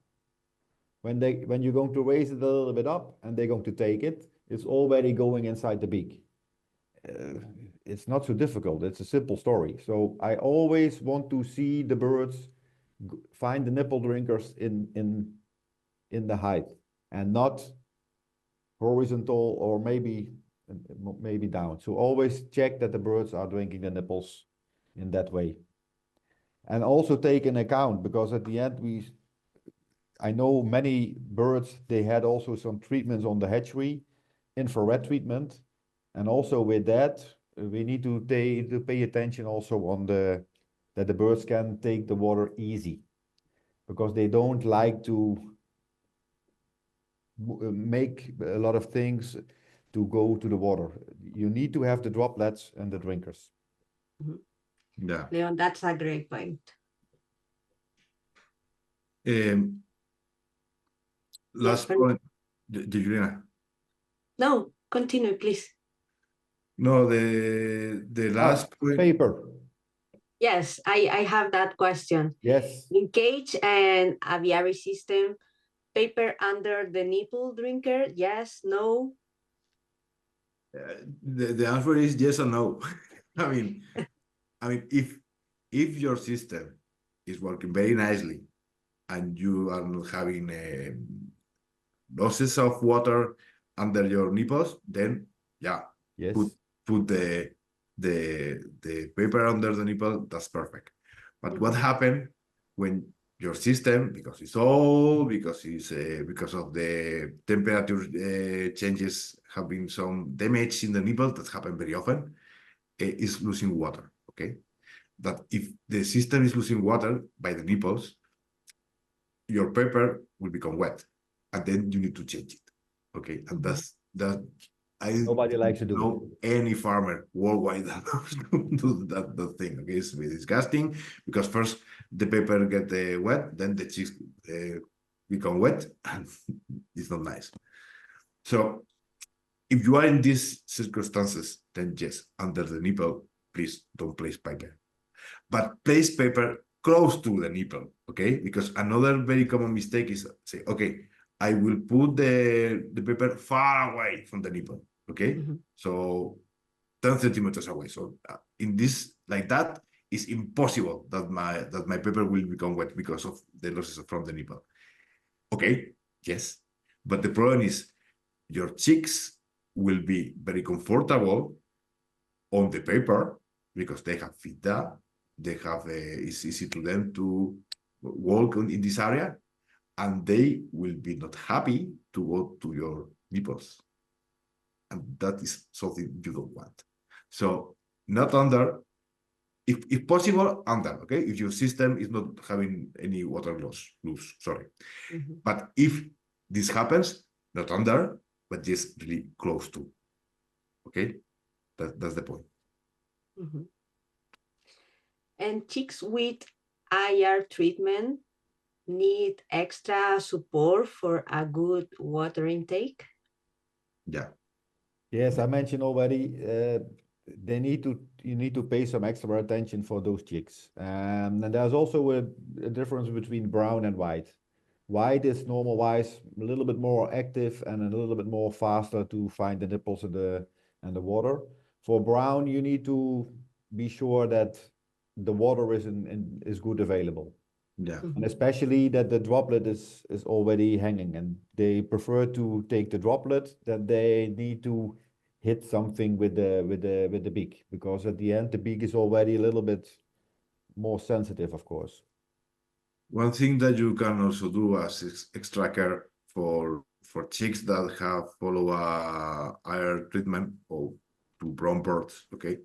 When you're going to raise it a little bit up and they're going to take it, it's already going inside the beak. It's not so difficult. It's a simple story. So I always want to see the birds find the nipple drinkers in the height and not horizontal or maybe down. So always check that the birds are drinking the nipples in that way. And also take in account, because at the end I know many birds, they had also some treatments on the hatchery, infrared treatment. And also with that, we need to pay attention also on that the birds can take the water easy, because they don't like to make a lot of things to go to the water. You need to have the droplets and the drinkers. Mhm. Yeah. Leon, that's a great point. Um, Yes, last point, the Juliana. no, continue, please. No, the last point. Paper. Yes, I have that question. Yes. In cage and aviary system, paper under the nipple drinker, yes, no? The answer is yes or no. I mean, if your system is working very nicely and you are not having losses of water under your nipples, then yeah, Yes. put the paper under the nipple. That's perfect. But what happened when your system, because it's old, because of the temperature changes, having some damage in the nipple that happen very often, is losing water. Okay, that if the system is losing water by the nipples, your paper will become wet, and then you need to change it. Okay, and that's that. I Nobody likes to do know any farmer worldwide that knows to do that thing. Okay, it's very disgusting because first the paper get wet, then the cheeks become wet, and it's not nice. So if you are in these circumstances, then yes, under the nipple, please don't place paper, but place paper close to the nipple. Okay, because another very common mistake is say, okay, I will put the paper far away from the nipple. Okay, so 10 centimeters away. So in this, like that, it's impossible that my paper will become wet because of the losses from the nipple. Okay, yes, but the problem is your cheeks will be very comfortable on the paper because they have feet there. They have it's easy to them to walk in this area, and they will be not happy to go to your nipples, and that is something you don't want. So not under, if possible, under. Okay, if your system is not having any water loss, sorry. But if this happens, not under, but just really close to. Okay, that's the point. And chicks with IR treatment need extra support for a good water intake? Yeah. Yes, I mentioned already, you need to pay some extra attention for those chicks. And there's also a difference between brown and white. White is normal-wise a little bit more active and a little bit more faster to find the nipples and the water. For brown, you need to be sure that the water is good available. Yeah. And especially that the droplet is already hanging, and they prefer to take the droplet that they need to hit something with the beak, because at the end the beak is already a little bit more sensitive, of course. One thing that you can also do as extra care for chicks that have follow a IR treatment or to brown birds, okay,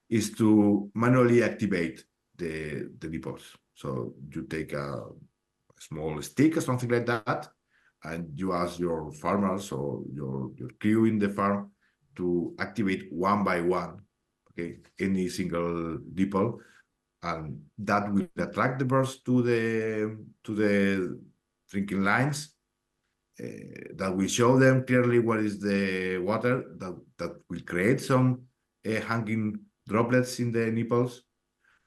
is to manually activate the nipples. So you take a small stick or something like that, and you ask your farmers or your crew in the farm to activate one by one, okay, any single nipple, and that will attract the birds to the drinking lines. That will show them clearly what is the water that will create some hanging droplets in the nipples,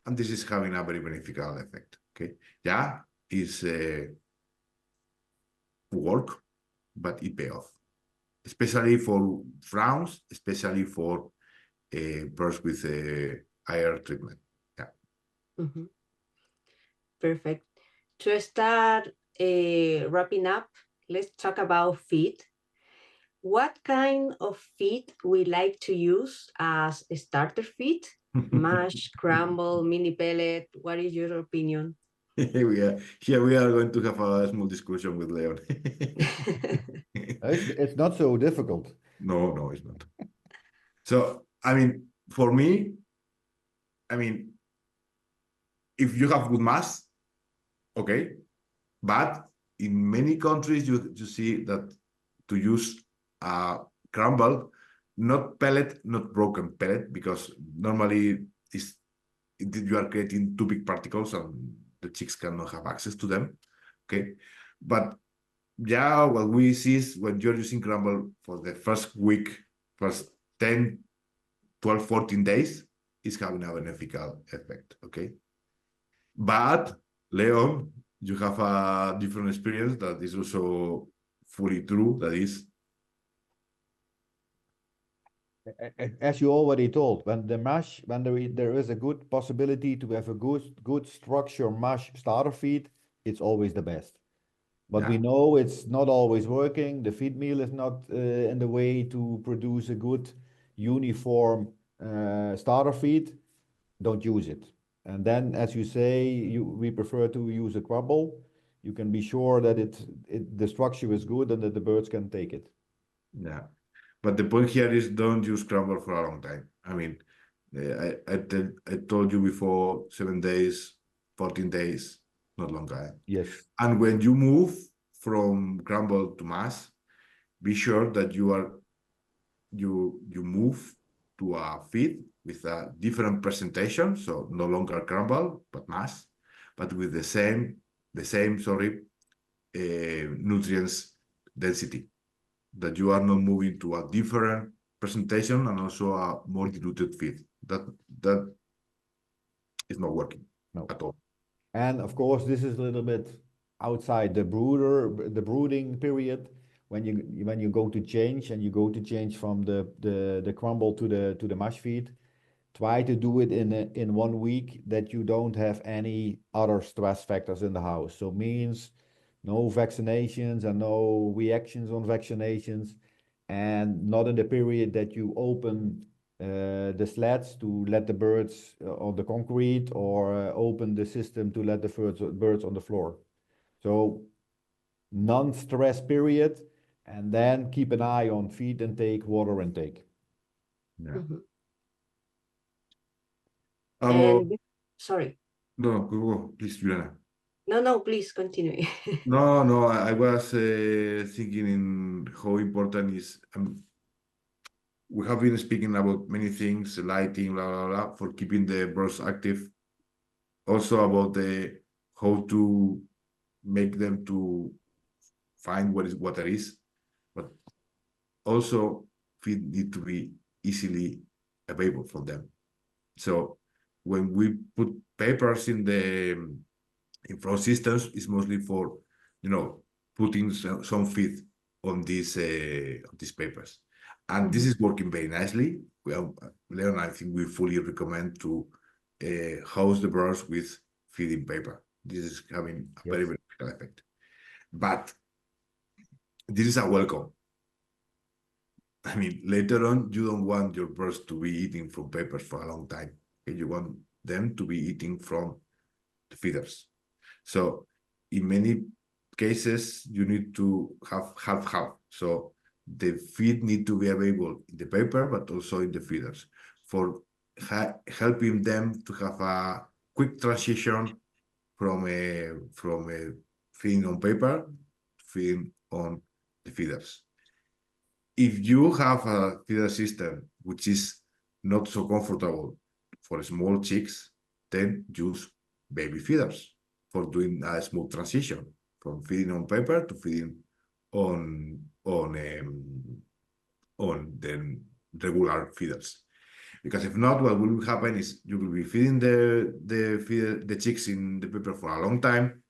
and this is having a very beneficial effect. Okay, yeah, it's work, but it pay off, especially for frowns, especially for birds with IR treatment. Yeah. Perfect. To start wrapping up, let's talk about feed. What kind of feed we like to use as a starter feed? Mash, crumble, mini pellet. What is your opinion? Here we are going to have a small discussion with Leon. It's not so difficult. No, it's not. So, I mean, for me, I mean, if you have good mass, okay, but in many countries you see that to use a crumble, not pellet, not broken pellet, because normally you are creating too big particles and the chicks cannot have access to them. okay? But yeah, what we see is when you're using crumble for the first week, first 10, 12, 14 days, it's having a beneficial effect, okay? But Leon, you have a different experience that is also fully true. That is, As you already told, when there is a good possibility to have a good structure mash starter feed, it's always the best. But we yeah, know it's not always working. The feed meal is not in the way to produce a good uniform starter feed. Don't use it. And then, as you say, we prefer to use a crumble. You can be sure that the structure is good and that the birds can take it. yeah. But the point here is don't use crumble for a long time. I mean, I told you before 7 days, 14 days, not longer. Yes. And when you move from crumble to mass, be sure that you move to a feed with a different presentation, so no longer crumble but mass, but with the same nutrients density. That you are not moving to a different presentation and also a more diluted feed. That is not working No. at all. And of course, this is a little bit outside the brooding period when you go to change and you go to change from the crumble to the mash feed. Try to do it in 1 week that you don't have any other stress factors in the house. So means no vaccinations and no reactions on vaccinations, and not in the period that you open the sleds to let the birds on the concrete, or open the system to let the birds on the floor. So non-stress period, and then keep an eye on feed intake, water intake. Yeah. Mhm. About And sorry. no, go, please, Juliana. No, please continue. No, I was thinking in how important is. We have been speaking about many things, lighting, blah blah blah, for keeping the birds active. Also about the how to make them to find what there is, but also feed need to be easily available for them. So when we put papers in the in flow systems, it's mostly for putting some feed on these papers, and this is working very nicely. Well, Leon, I think we fully recommend to house the birds with feeding paper. This is having a very Yes. beneficial effect, but this is a welcome. I mean, later on, you don't want your birds to be eating from papers for a long time. Okay? You want them to be eating from the feeders. So in many cases, you need to have half-half. So the feed need to be available in the paper, but also in the feeders for helping them to have a quick transition from a feeding on paper to feeding on the feeders. If you have a feeder system which is not so comfortable for small chicks, then use baby feeders for doing a smooth transition from feeding on paper to feeding on the regular feeders. Because if not, what will happen is you will be feeding the chicks in the paper for a long time.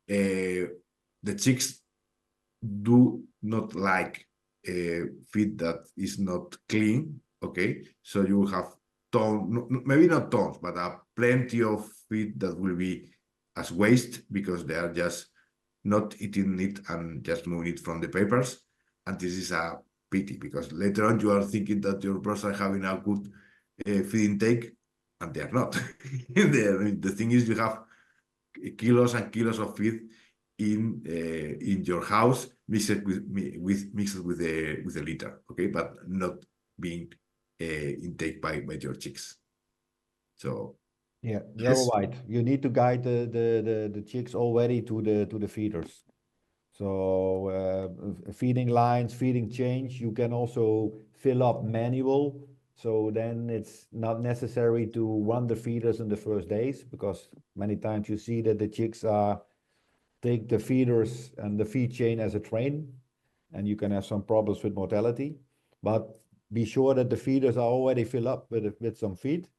The chicks do not like feed that is not clean. Okay, so you will have maybe not tons, but plenty of feed that will be as waste because they are just not eating it and just moving it from the papers. And this is a pity because later on you are thinking that your birds are having a good feed intake, and they are not. The thing is, you have kilos and kilos of feed in your house mixed with the litter, okay, but not being intake by your chicks. So Yeah, you're yes, right. You need to guide the chicks already to the feeders. So feeding lines, feeding change, you can also fill up manual. So then it's not necessary to run the feeders in the first days, because many times you see that the chicks are take the feeders and the feed chain as a train, and you can have some problems with mortality. But be sure that the feeders are already filled up with some feed.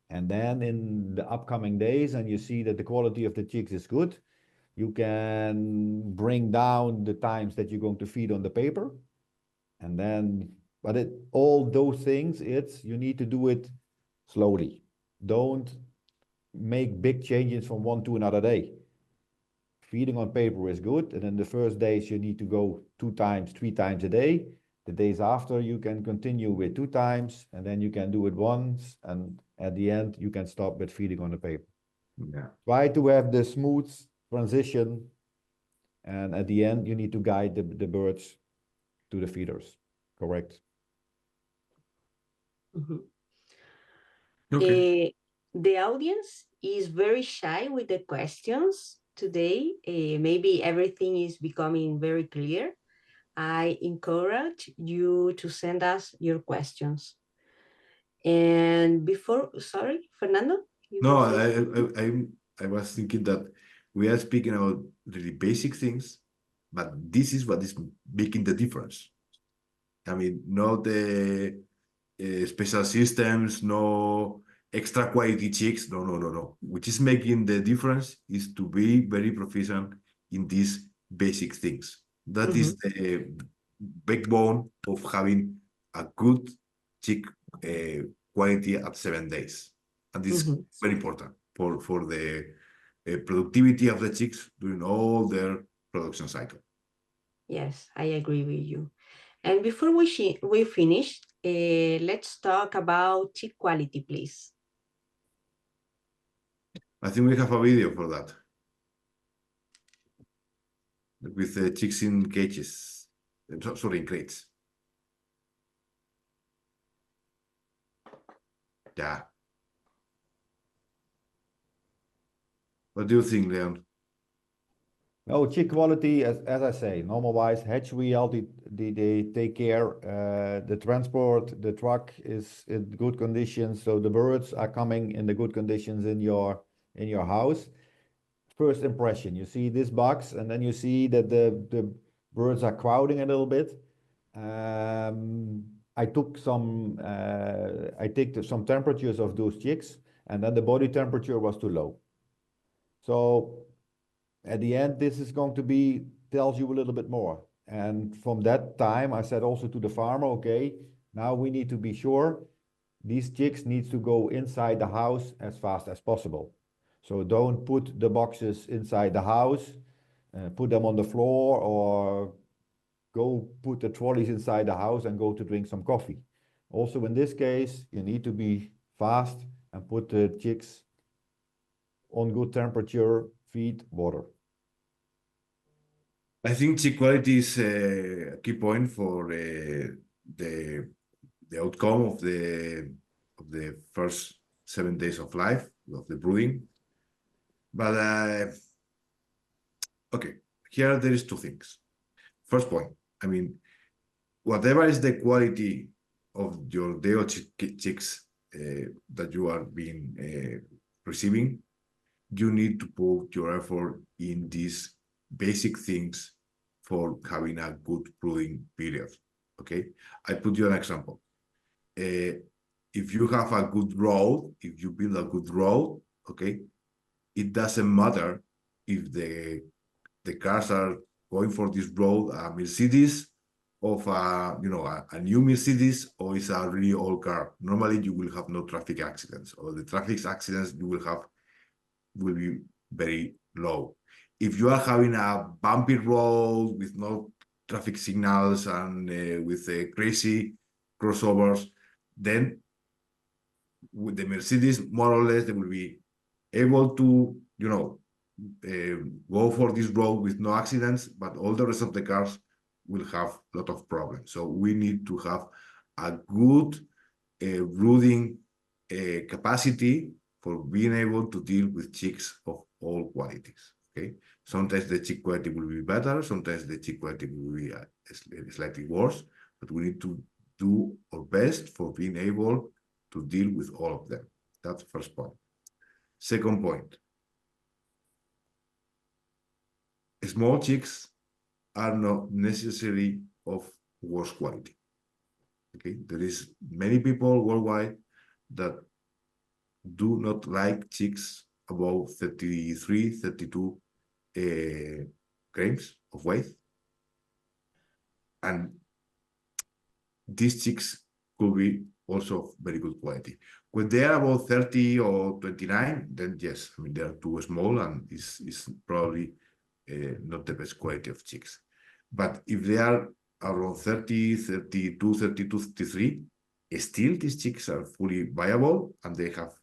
And then in the upcoming days, and you see that the quality of the chicks is good, you can bring down the times that you're going to feed on the paper. And then, but all those things, you need to do it slowly. Don't make big changes from one to another day. Feeding on paper is good, and in the first days you need to go 2 times, 3 times a day. The days after you can continue with 2 times, and then you can do it once, and at the end you can stop with feeding on the paper. Yeah. Try to have the smooth transition, and at the end you need to guide the birds to the feeders. Correct. Mhm. Okay. The audience is very shy with the questions today. Maybe everything is becoming very clear. I encourage you to send us your questions. And before, sorry, Fernando, you No, were saying? I was thinking that we are speaking about really basic things, but this is what is making the difference. I mean, not the special systems, no extra quality checks. No, no, no, no. Which is making the difference is to be very proficient in these basic things. That Mhm. is the backbone of having a good chick quality at 7 days. And this is Mhm. very important for the productivity of the chicks during all their production cycle. Yes, I agree with you. And before we finish, let's talk about chick quality, please. I think we have a video for that with the chicks in cages. Sorry, in crates. Yeah. What do you think, Leon? No, chick quality, as I say, normal wise, hatchery, they take care. The transport, the truck is in good conditions, so the birds are coming in the good conditions in your house. First impression, you see this box, and then you see that the birds are crowding a little bit. I took some temperatures of those chicks, and then the body temperature was too low. So at the end, this is going to tells you a little bit more. And from that time, I said also to the farmer, okay, now we need to be sure these chicks needs to go inside the house as fast as possible. So don't put the boxes inside the house, put them on the floor, or go put the trolleys inside the house and go to drink some coffee. Also in this case, you need to be fast and put the chicks on good temperature, feed, water. I think chick quality is a key point for the outcome of the first 7 days of life of the brooding. But okay, here there is 2 things. First point, I mean, whatever is the quality of your day of chicks that you are being receiving, you need to put your effort in these basic things for having a good brooding period. Okay, I put you an example. If you have a good road, if you build a good road, okay, it doesn't matter if the cars are going for this road, a Mercedes of a new Mercedes, or it's a really old car. Normally you will have no traffic accidents, or the traffic accidents you will have will be very low. If you are having a bumpy road with no traffic signals and with crazy crossovers, then with the Mercedes, more or less, they will be able to, go for this road with no accidents, but all the rest of the cars will have a lot of problems. So we need to have a good brooding capacity for being able to deal with chicks of all qualities. Okay, sometimes the chick quality will be better, sometimes the chick quality will be slightly worse, but we need to do our best for being able to deal with all of them. That's the first point. Second point. small chicks are not necessarily of worse quality. Okay, there is many people worldwide that do not like chicks above 33, 32 grams of weight. And these chicks could be also of very good quality. When they are about 30 or 29, then yes, I mean, they are too small and is probably not the best quality of chicks. But if they are around 30, 32, 32, 33, still these chicks are fully viable and they have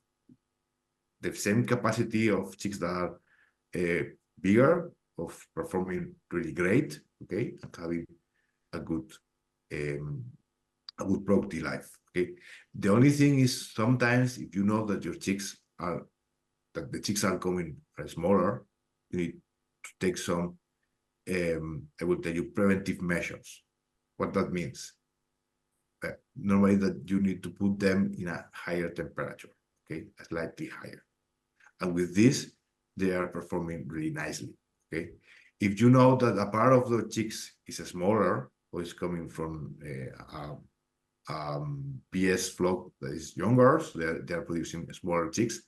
the same capacity of chicks that are bigger, of performing really great, okay, and having a good productive life. Okay, the only thing is sometimes if you know that your chicks are the chicks are coming smaller, you need to take some I will tell you preventive measures. What that means, normally that you need to put them in a higher temperature, okay, slightly higher, and with this they are performing really nicely. Okay, if you know that a part of the chicks is smaller or is coming from PS flock that is younger, so they are producing smaller chicks,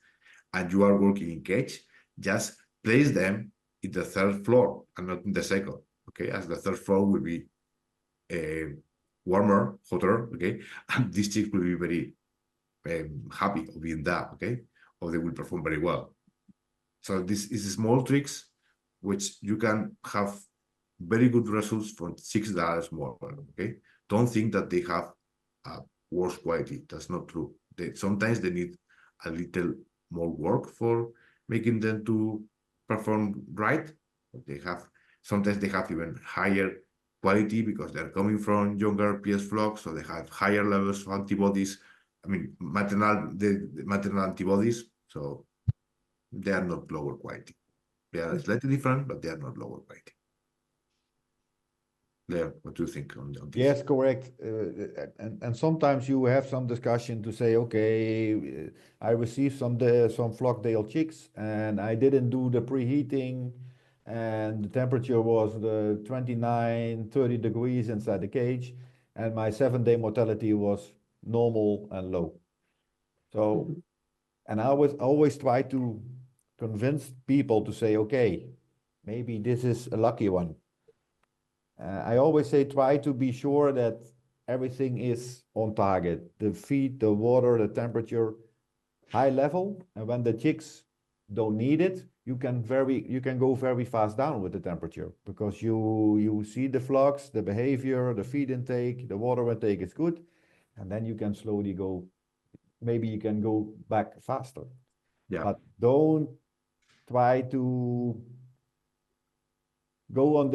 and you are working in cage, just place them in the third floor and not in the second. Okay, as the third floor will be warmer, hotter. Okay, and these chicks will be very happy of being that. Okay, or they will perform very well. So this is small tricks which you can have very good results from chicks that are smaller. Okay, don't think that they have worse quality. That's not true. Sometimes they need a little more work for making them to perform right. Sometimes they have even higher quality because they're coming from younger PS flocks, so they have higher levels of antibodies. I mean, the maternal antibodies, so they are not lower quality. They are slightly different, but they are not lower quality. Leo, what do you think on this? Yes, correct. And sometimes you have some discussion to say, okay, I received some flock-tail chicks and I didn't do the preheating and the temperature was the 29, 30 degrees inside the cage and my 7-day mortality was normal and low. So, and I always try to convince people to say, okay, maybe this is a lucky one. I always say try to be sure that everything is on target. The feed, the water, the temperature, high level. And when the chicks don't need it, you can go very fast down with the temperature because you see the flux, the behavior, the feed intake, the water intake is good. And then you can slowly go, maybe you can go back faster. Yeah. But don't try to go on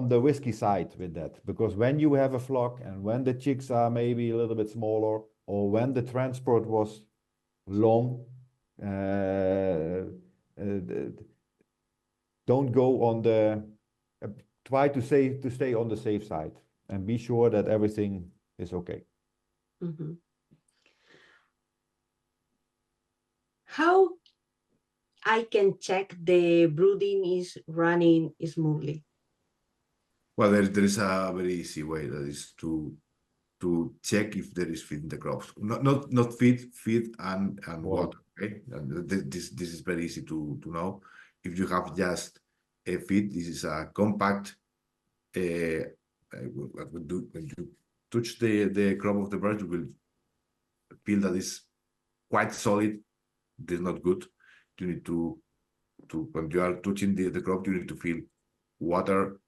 the risky side with that, because when you have a flock and when the chicks are maybe a little bit smaller or when the transport was long, don't go on the try to stay on the safe side and be sure that everything is okay. Mm-hmm. How I can check the brooding is running smoothly? Well, there is a very easy way, that is to check if there is feed in the crops. Not feed and water. Okay, and this is very easy to know. If you have just a feed, this is a compact. When you touch the crop of the bird, you will feel that it's quite solid. This is not good. You need to when you are touching the crop, you need to feel water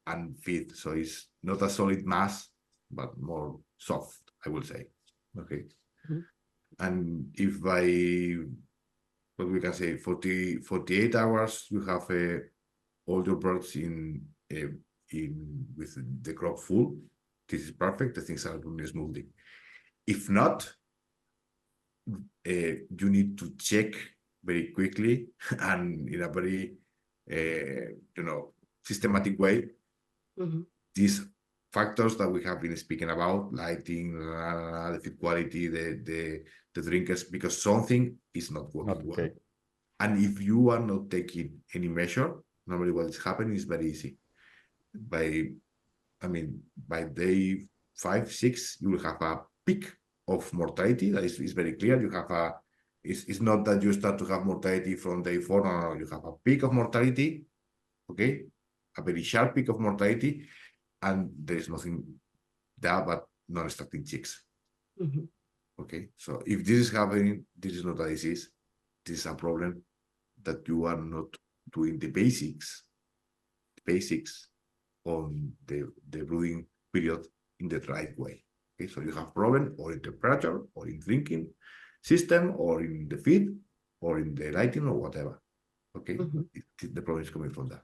and feed. So it's not a solid mass, but more soft, I will say. Okay. Mm-hmm. And if by what we can say 48 hours you have all your birds in with the crop full, this is perfect. The things are running smoothly. If not, you need to check very quickly and in a very systematic way. Mm-hmm. These factors that we have been speaking about, lighting, the feed quality, the drinkers, because something is not working well. And if you are not taking any measure, Normally what is happening is very easy. By day 5, 6, you will have a peak of mortality. That is very clear. You have it's not that you start to have mortality from day 4. No, you have a peak of mortality, okay? A very sharp peak of mortality, and there is nothing there but non-starting chicks. Mm-hmm. Okay, so if this is happening, this is not a disease. This is a problem that you are not doing the basics on the brooding period in the right way. Okay, so you have problem or in temperature or in drinking system or in the feed or in the lighting or whatever. Okay, the problem is coming from that.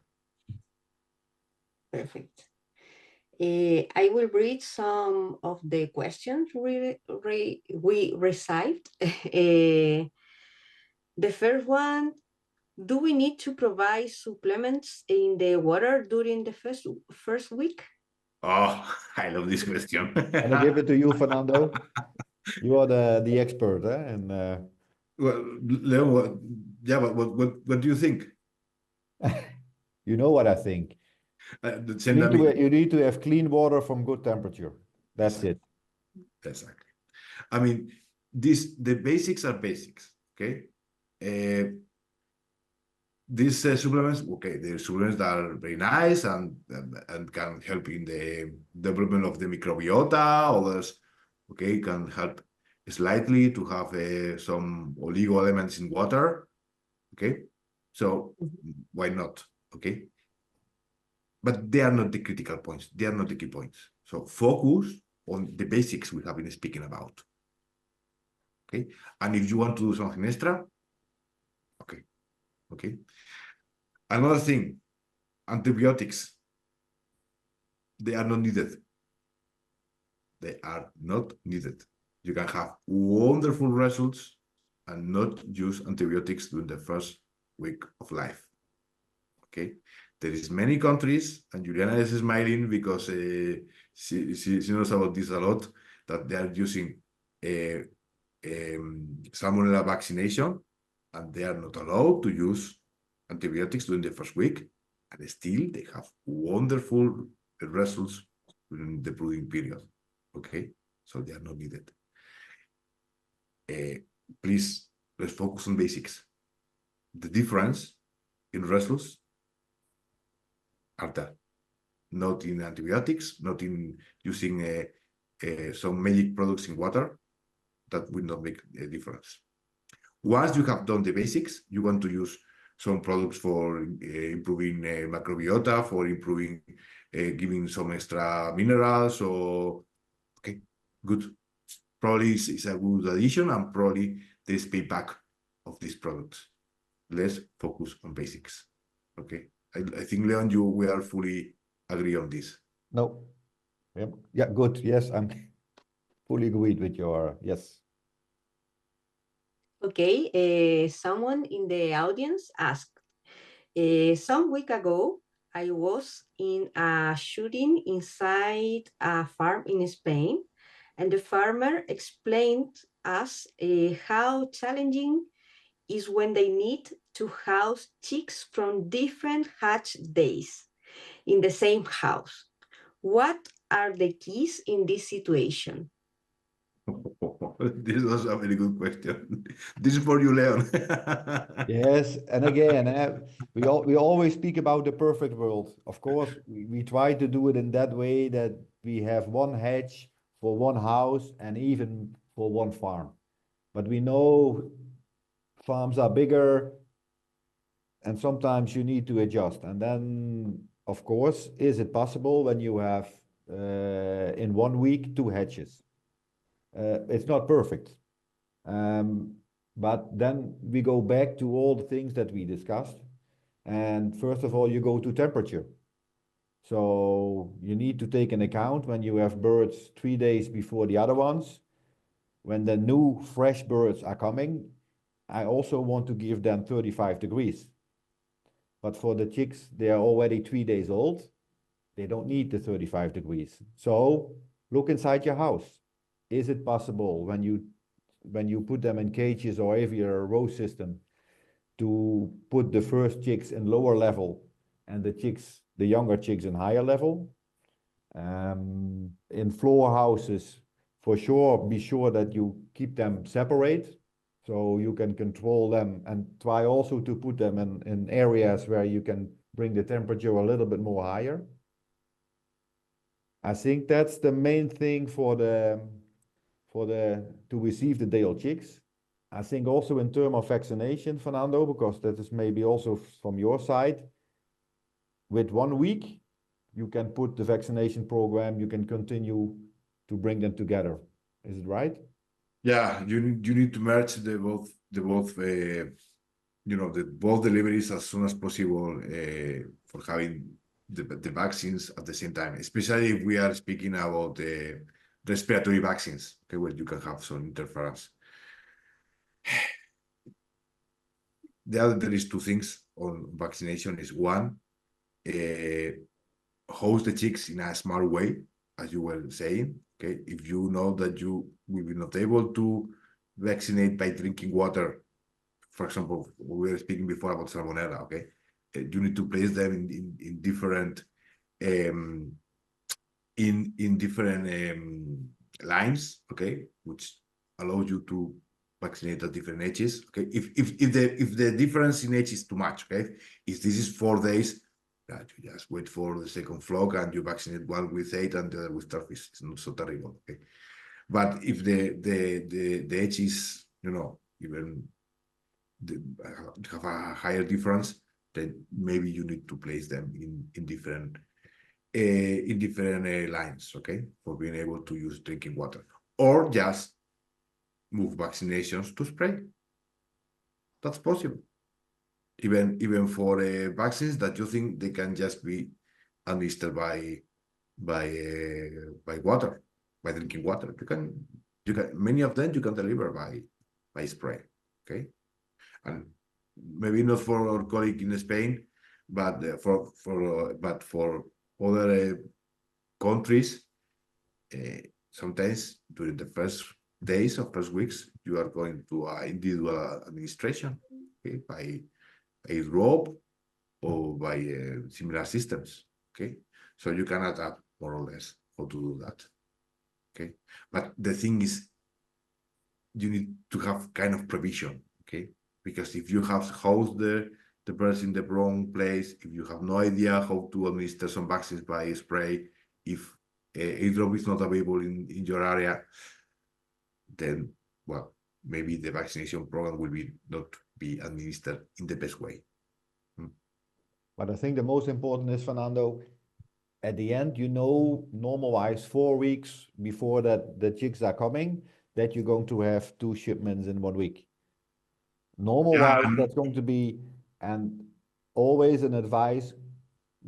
Perfect. I will read some of the questions we received. The first one, do we need to provide supplements in the water during the first week? Oh, I love this question. And I give it to you, Fernando. You are the expert, and Well, Leon, what do you think? you know what I think. You need to have clean water from good temperature. That's it. Exactly. I mean, the basics are basics, okay? These supplements, okay, they're supplements that are very nice and can help in the development of the microbiota. Others, okay, can help slightly to have some oligo elements in water, okay? So why not, okay? But they are not the critical points. They are not the key points. So focus on the basics we have been speaking about. Okay. And if you want to do something extra, okay. Okay. Another thing, antibiotics, they are not needed. They are not needed. You can have wonderful results and not use antibiotics during the first week of life. Okay. There is many countries, and Juliana is smiling because she knows about this a lot, that they are using salmonella vaccination, and they are not allowed to use antibiotics during the first week, and still they have wonderful results during the brooding period. Okay, so they are not needed. Please, let's focus on basics. The difference in results are there, not in antibiotics, not in using some magic products in water. That will not make a difference. Once you have done the basics, you want to use some products for improving microbiota, for improving, giving some extra minerals. So, okay, good. Probably it's a good addition, and probably there's payback of these products. Let's focus on basics. Okay, I think, Leon, we are fully agree on this. No. Yeah, good. Yes, I'm fully agreed with your yes. Okay, someone in the audience asked, some week ago, I was in a shooting inside a farm in Spain, and the farmer explained us how challenging is when they need to house chicks from different hatch days in the same house. What are the keys in this situation? This was a very good question. This is for you, Leon. Yes, and again, we always speak about the perfect world. Of course, we try to do it in that way that we have one hatch for one house and even for one farm. But we know farms are bigger and sometimes you need to adjust. And then, of course, is it possible when you have in 1 week 2 hatches? It's not perfect. But then we go back to all the things that we discussed. And first of all, you go to temperature. So you need to take an account when you have birds 3 days before the other ones. When the new fresh birds are coming, I also want to give them 35 degrees. But for the chicks, they are already 3 days old. They don't need the 35 degrees. So look inside your house. Is it possible when you put them in cages or aviary row system to put the first chicks in lower level and the younger chicks in higher level. In floor houses, for sure, be sure that you keep them separate so you can control them, and try also to put them in areas where you can bring the temperature a little bit more higher. I think that's the main thing to receive the day-old chicks. I think also in terms of vaccination, Fernando, because that is maybe also from your side, with 1 week, you can put the vaccination program, you can continue to bring them together. Is it right? Yeah, you need to merge the both both deliveries as soon as possible for having the vaccines at the same time, especially if we are speaking about respiratory vaccines, okay, where you can have some interference. There is two things on vaccination. Is one, host the chicks in a smart way, as you were saying. Okay, if you know that you will be not able to vaccinate by drinking water, for example, we were speaking before about salmonella. Okay, you need to place them in different lines. Okay, which allows you to vaccinate at different ages. Okay, if the difference in age is too much. Okay, if this is 4 days, you just wait for the second flock and you vaccinate one with 8 and the other with 12. It's not so terrible. Okay, but if the age is, even have a higher difference, then maybe you need to place them in different lines, okay, for being able to use drinking water, or just move vaccinations to spray. That's possible. Even for vaccines that you think they can just be administered by water, by drinking water. You can many of them you can deliver by spray. Okay, and maybe not for our colleague in Spain, but for other countries, sometimes during the first days or first weeks, you are going to individual administration, okay, by a rope or by similar systems. Okay, so you can adapt more or less how to do that. Okay, but the thing is, you need to have kind of provision. Okay, because if you have housed the birds in the wrong place, if you have no idea how to administer some vaccines by spray, if a drop is not available in your area, then, well, maybe the vaccination program will not be administered in the best way. But I think the most important is, Fernando, at the end, normalize 4 weeks before that the chicks are coming, that you're going to have 2 shipments in 1 week. Normal-wise, that's going to be, and always an advice,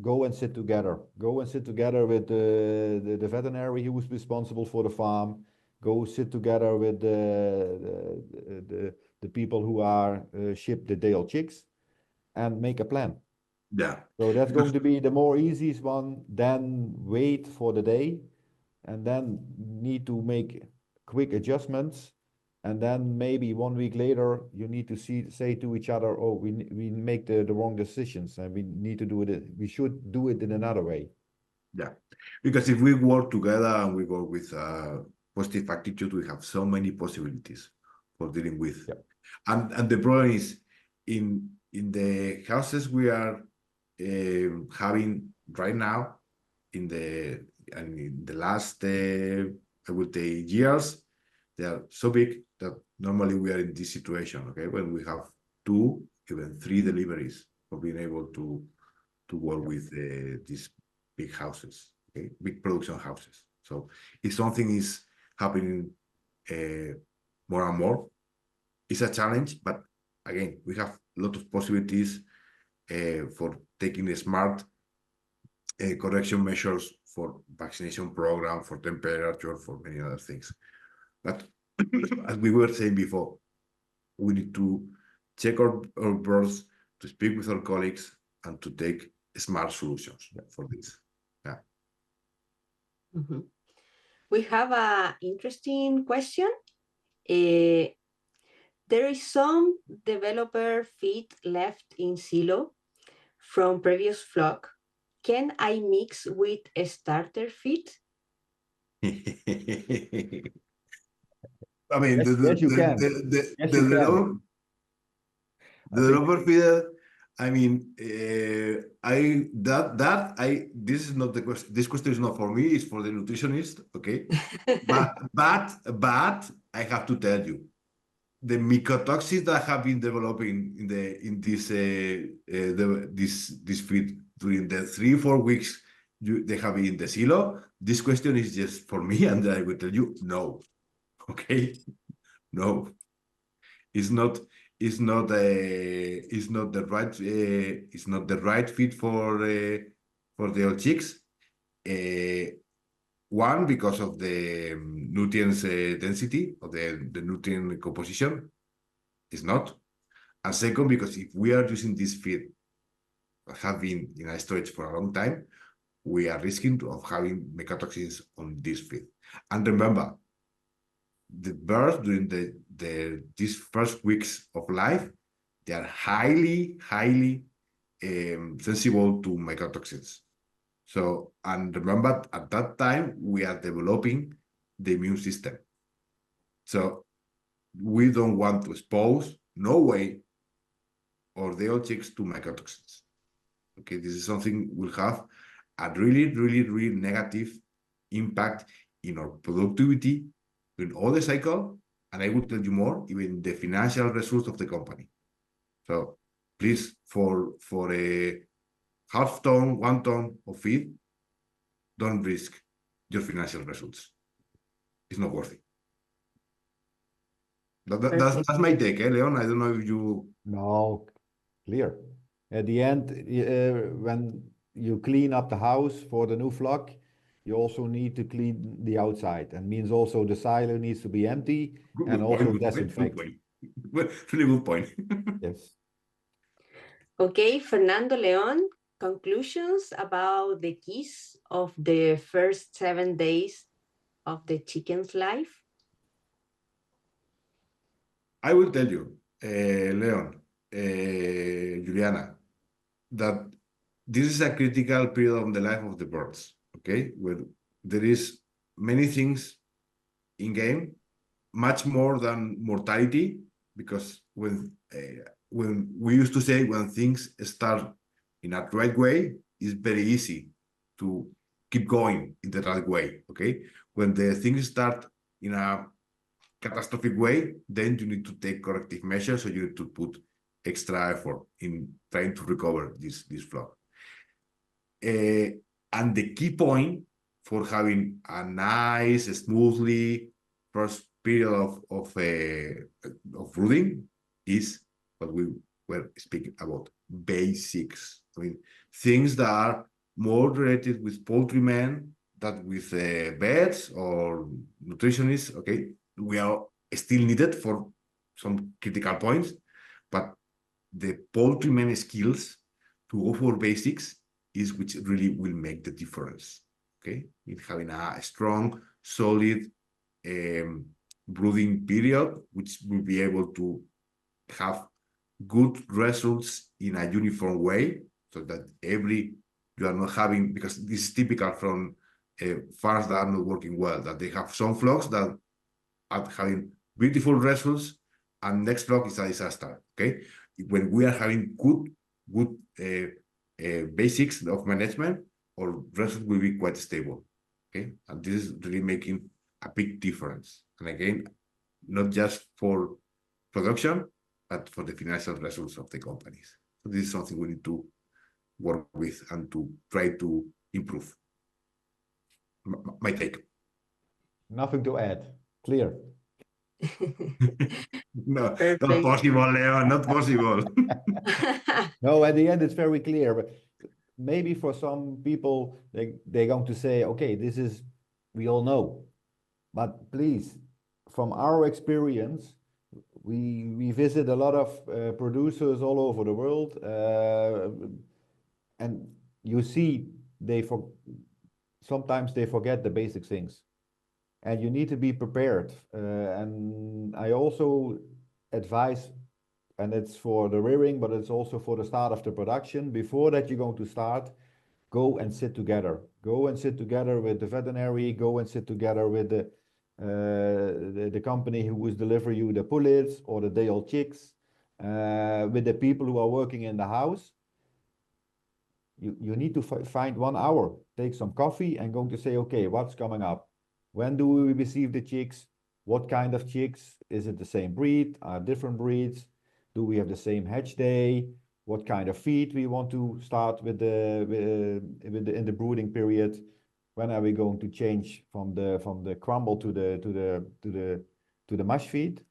go and sit together. Go and sit together with the veterinary who is responsible for the farm. Go sit together with the people who are ship the day-old chicks and make a plan. Yeah. So that's going to be the more easiest one. Then wait for the day, and then need to make quick adjustments. And then maybe 1 week later, you need to say to each other, oh, we make the wrong decisions and we need to do it. We should do it in another way. Yeah, because if we work together and we work with positive attitude, we have so many possibilities for dealing with. Yeah. And the problem is in the houses we are having right now, in the last I would say years, they are so big that normally we are in this situation, okay, when we have 2, even 3 deliveries for being able to work with these big houses, okay, big production houses. So if something is happening more and more, it's a challenge, but again, we have a lot of possibilities for taking the smart correction measures for vaccination program, for temperature, for many other things. But as we were saying before, we need to check our birds, to speak with our colleagues, and to take smart solutions for this. Yeah. Mm-hmm. We have an interesting question. There is some developer feed left in silo from previous flock, can I mix with a starter feed? I mean, Yes, you can. Yes, you can. the developer feeder. I mean, this is not the question. This question is not for me. It's for the nutritionist. Okay, but I have to tell you, the mycotoxins that have been developing in this feed during the 3-4 weeks they have been in the silo. This question is just for me, and I will tell you no. Okay, no, it's not. It's not the right. It's not the right fit for the old chicks. One, because of the nutrients density or the nutrient composition is not. And second, because if we are using this feed, have been in a storage for a long time, we are risking of having mycotoxins on this feed. And remember, the birds during these first weeks of life, they are highly sensible to mycotoxins. So, and remember, at that time, we are developing the immune system. So we don't want to expose, no way, or the old chicks to mycotoxins. Okay, this is something will have a really negative impact in our productivity in all the cycle, and I will tell you more, even the financial results of the company. So please, for a half ton, 1 ton of feed, don't risk your financial results. It's not worth it. That's my take, Leon. I don't know if you... No, clear. At the end, when you clean up the house for the new flock, you also need to clean the outside, and means also the silo needs to be empty and also disinfect. Really good point. Yes. Okay, Fernando, Leon, conclusions about the keys of the first 7 days of the chicken's life? I will tell you, Leon, Juliana, that this is a critical period of the life of the birds, okay? Where there is many things in game, much more than mortality, because when we used to say when things start in a right way, it's very easy to keep going in the right way, okay? When the things start in a catastrophic way, then you need to take corrective measures, so you need to put extra effort in trying to recover this flock. And the key point for having a nice, smoothly first period of brooding is what we were speaking about, basics. I mean, things that are more related with poultrymen than with vets or nutritionists. Okay, we are still needed for some critical points, but the poultryman skills to go for basics is which really will make the difference. Okay, in having a strong, solid brooding period, which will be able to have good results in a uniform way, so that you are not having, because this is typical from farms that are not working well, that they have some flocks that are having beautiful results and next flock is a disaster. Okay, when we are having good basics of management, our results will be quite stable. Okay, and this is really making a big difference. And again, not just for production, but for the financial results of the companies. So this is something we need to work with and to try to improve. My take. Nothing to add. Clear. No, Perfect. not possible, Leo, not possible. No, at the end it's very clear, but maybe for some people they're going to say, okay, this is, we all know, but please, from our experience, we visit a lot of producers all over the world, and you see sometimes they forget the basic things, and you need to be prepared. And I also advise and it's for the rearing, but it's also for the start of the production. Before that you're going to start, go and sit together. Go and sit together with the veterinary, go and sit together with the company who is delivering you the pullets or the day-old chicks, with the people who are working in the house. You need to find 1 hour, take some coffee and going to say, okay, what's coming up? When do we receive the chicks? What kind of chicks? Is it the same breed? Are different breeds? Do we have the same hatch day? What kind of feed we want to start with in the brooding period? When are we going to change from the crumble to the mush feed?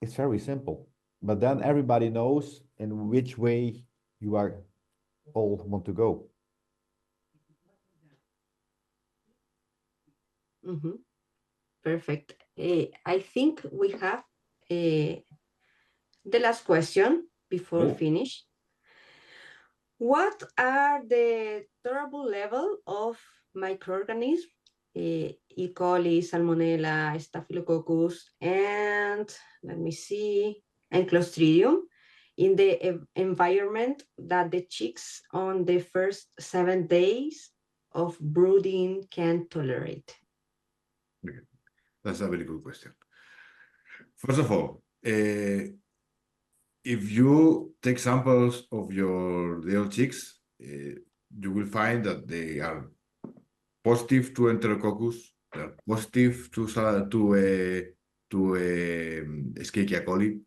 It's very simple, but then everybody knows in which way you are all want to go. Mm-hmm. Perfect. I think we have the last question before finish. What are the tolerable level of microorganisms, E. coli, Salmonella, Staphylococcus, and let me see, and Clostridium in the environment that the chicks on the first 7 days of brooding can tolerate? Okay. That's a very good question. First of all, if you take samples of your day-old chicks, you will find that they are positive to Enterococcus, they are positive to Escherichia coli.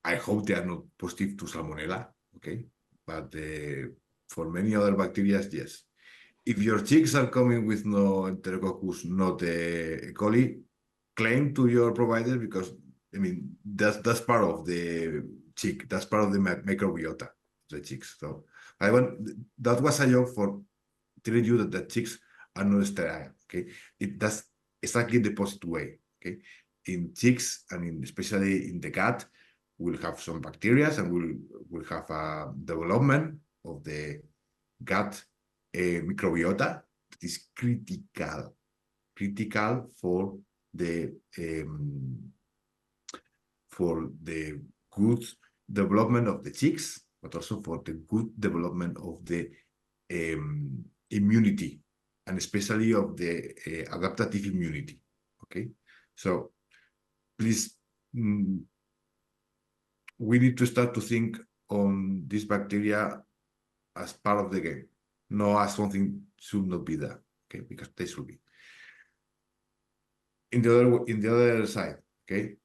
I hope they are not positive to Salmonella, okay? But for many other bacteria, yes. If your chicks are coming with no Enterococcus, not E. coli, claim to your provider, because I mean that's part of the chick, that's part of the microbiota of the chicks. So that was a joke for telling you that the chicks are not sterile. Okay, that's exactly the positive way. Okay, in chicks, I mean especially in the gut, we'll have some bacteria and we'll have a development of the gut microbiota that is critical for the good development of the chicks, but also for the good development of the immunity, and especially of the adaptive immunity. Okay, so please, we need to start to think on this bacteria as part of the game, not as something should not be there. Okay, because they should be. In the other side, okay,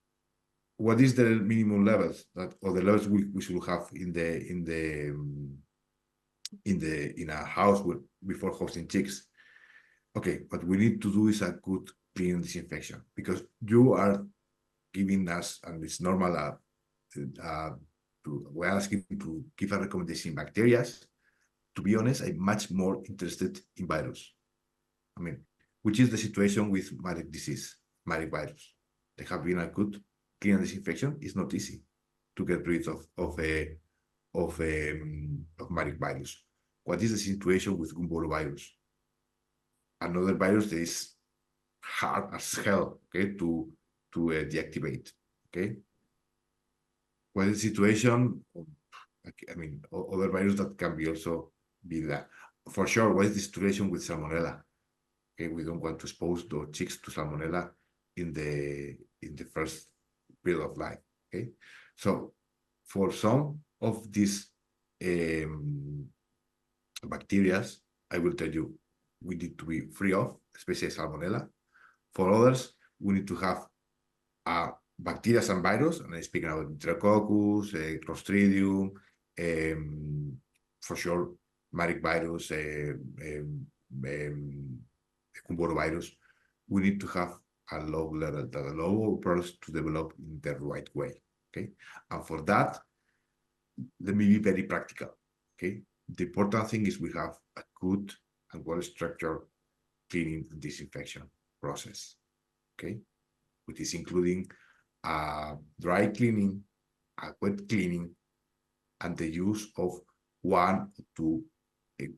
what is the minimum levels that, or the levels we should have in a house before hosting chicks? Okay, what we need to do is a good clean disinfection, because you are giving us, and it's normal, we're asking to give a recommendation in bacteria. To be honest, I'm much more interested in virus. I mean, which is the situation with Marek disease, Marek virus. They have been a good clean disinfection. It's not easy to get rid of Marek virus. What is the situation with Gumboro virus? Another virus that is hard as hell, okay, to deactivate, okay? What is the situation? I mean, other viruses that can be also be that. For sure, what is the situation with Salmonella? Okay, we don't want to expose the chicks to Salmonella in the first period of life. Okay, so for some of these bacteria, I will tell you, we need to be free of, especially Salmonella. For others, we need to have bacteria and virus, and I'm speaking about Enterococcus, Clostridium, for sure, Marek virus, Gumboro virus. We need to have a low level, that allow products to develop in the right way. Okay, and for that, let me be very practical. Okay, the important thing is we have a good and well-structured cleaning and disinfection process. Okay, which is including dry cleaning, wet cleaning, and the use of 1 or 2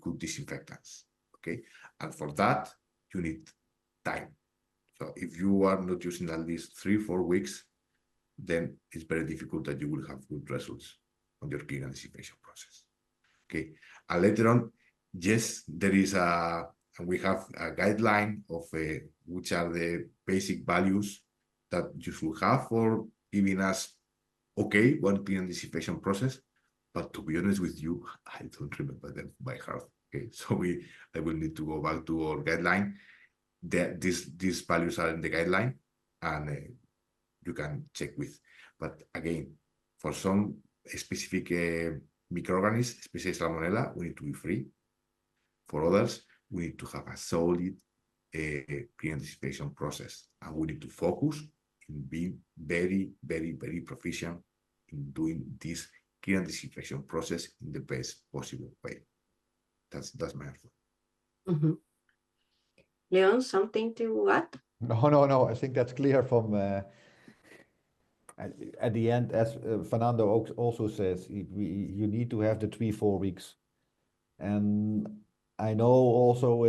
good disinfectants. Okay, and for that you need time. So if you are not using at least 3-4 weeks, then it's very difficult that you will have good results on your clean and disinfection process. Okay, and later on, yes, there is we have a guideline of which are the basic values that you should have for giving us one clean and disinfection process. But to be honest with you, I don't remember them by heart. Okay, so I will need to go back to our guideline. These values are in the guideline, and you can check with. But again, for some specific microorganisms, especially Salmonella, we need to be free. For others, we need to have a solid clean and disinfection process, and we need to focus in being very, very, very proficient in doing this clean and disinfection process in the best possible way. That's my answer. Mm-hmm. Leon, something to add? No. I think that's clear from at the end, as Fernando also says, you need to have the 3-4 weeks. And I know also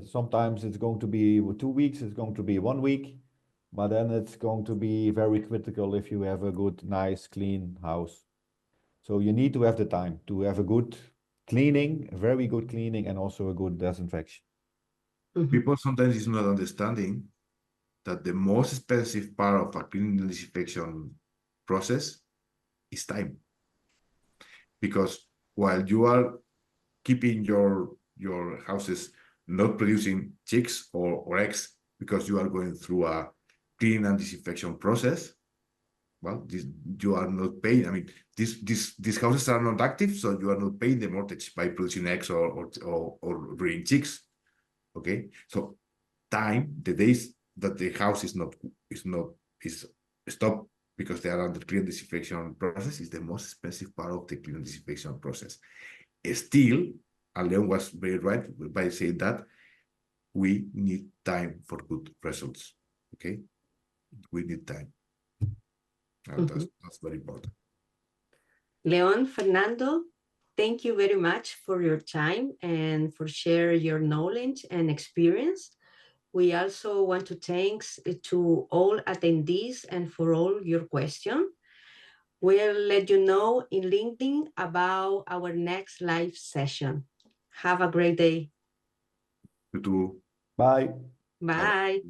sometimes it's going to be 2 weeks, it's going to be 1 week, but then it's going to be very critical if you have a good, nice, clean house. So you need to have the time to have a good cleaning, a very good cleaning, and also a good disinfection. Mm-hmm. People sometimes is not understanding that the most expensive part of a cleaning and disinfection process is time. Because while you are keeping your houses not producing chicks or eggs because you are going through a cleaning and disinfection process, well, you are not paying. I mean, these houses are not active, so you are not paying the mortgage by producing eggs or breeding chicks. Okay, so time, the days that the house is stopped because they are under clean disinfection process, is the most expensive part of the clean disinfection process. Still, and Leon was very right by saying that we need time for good results. Okay, we need time. And that's very important. Leon, Fernando, thank you very much for your time and for sharing your knowledge and experience. We also want to thank to all attendees and for all your questions. We'll let you know in LinkedIn about our next live session. Have a great day. You too. Bye. Bye.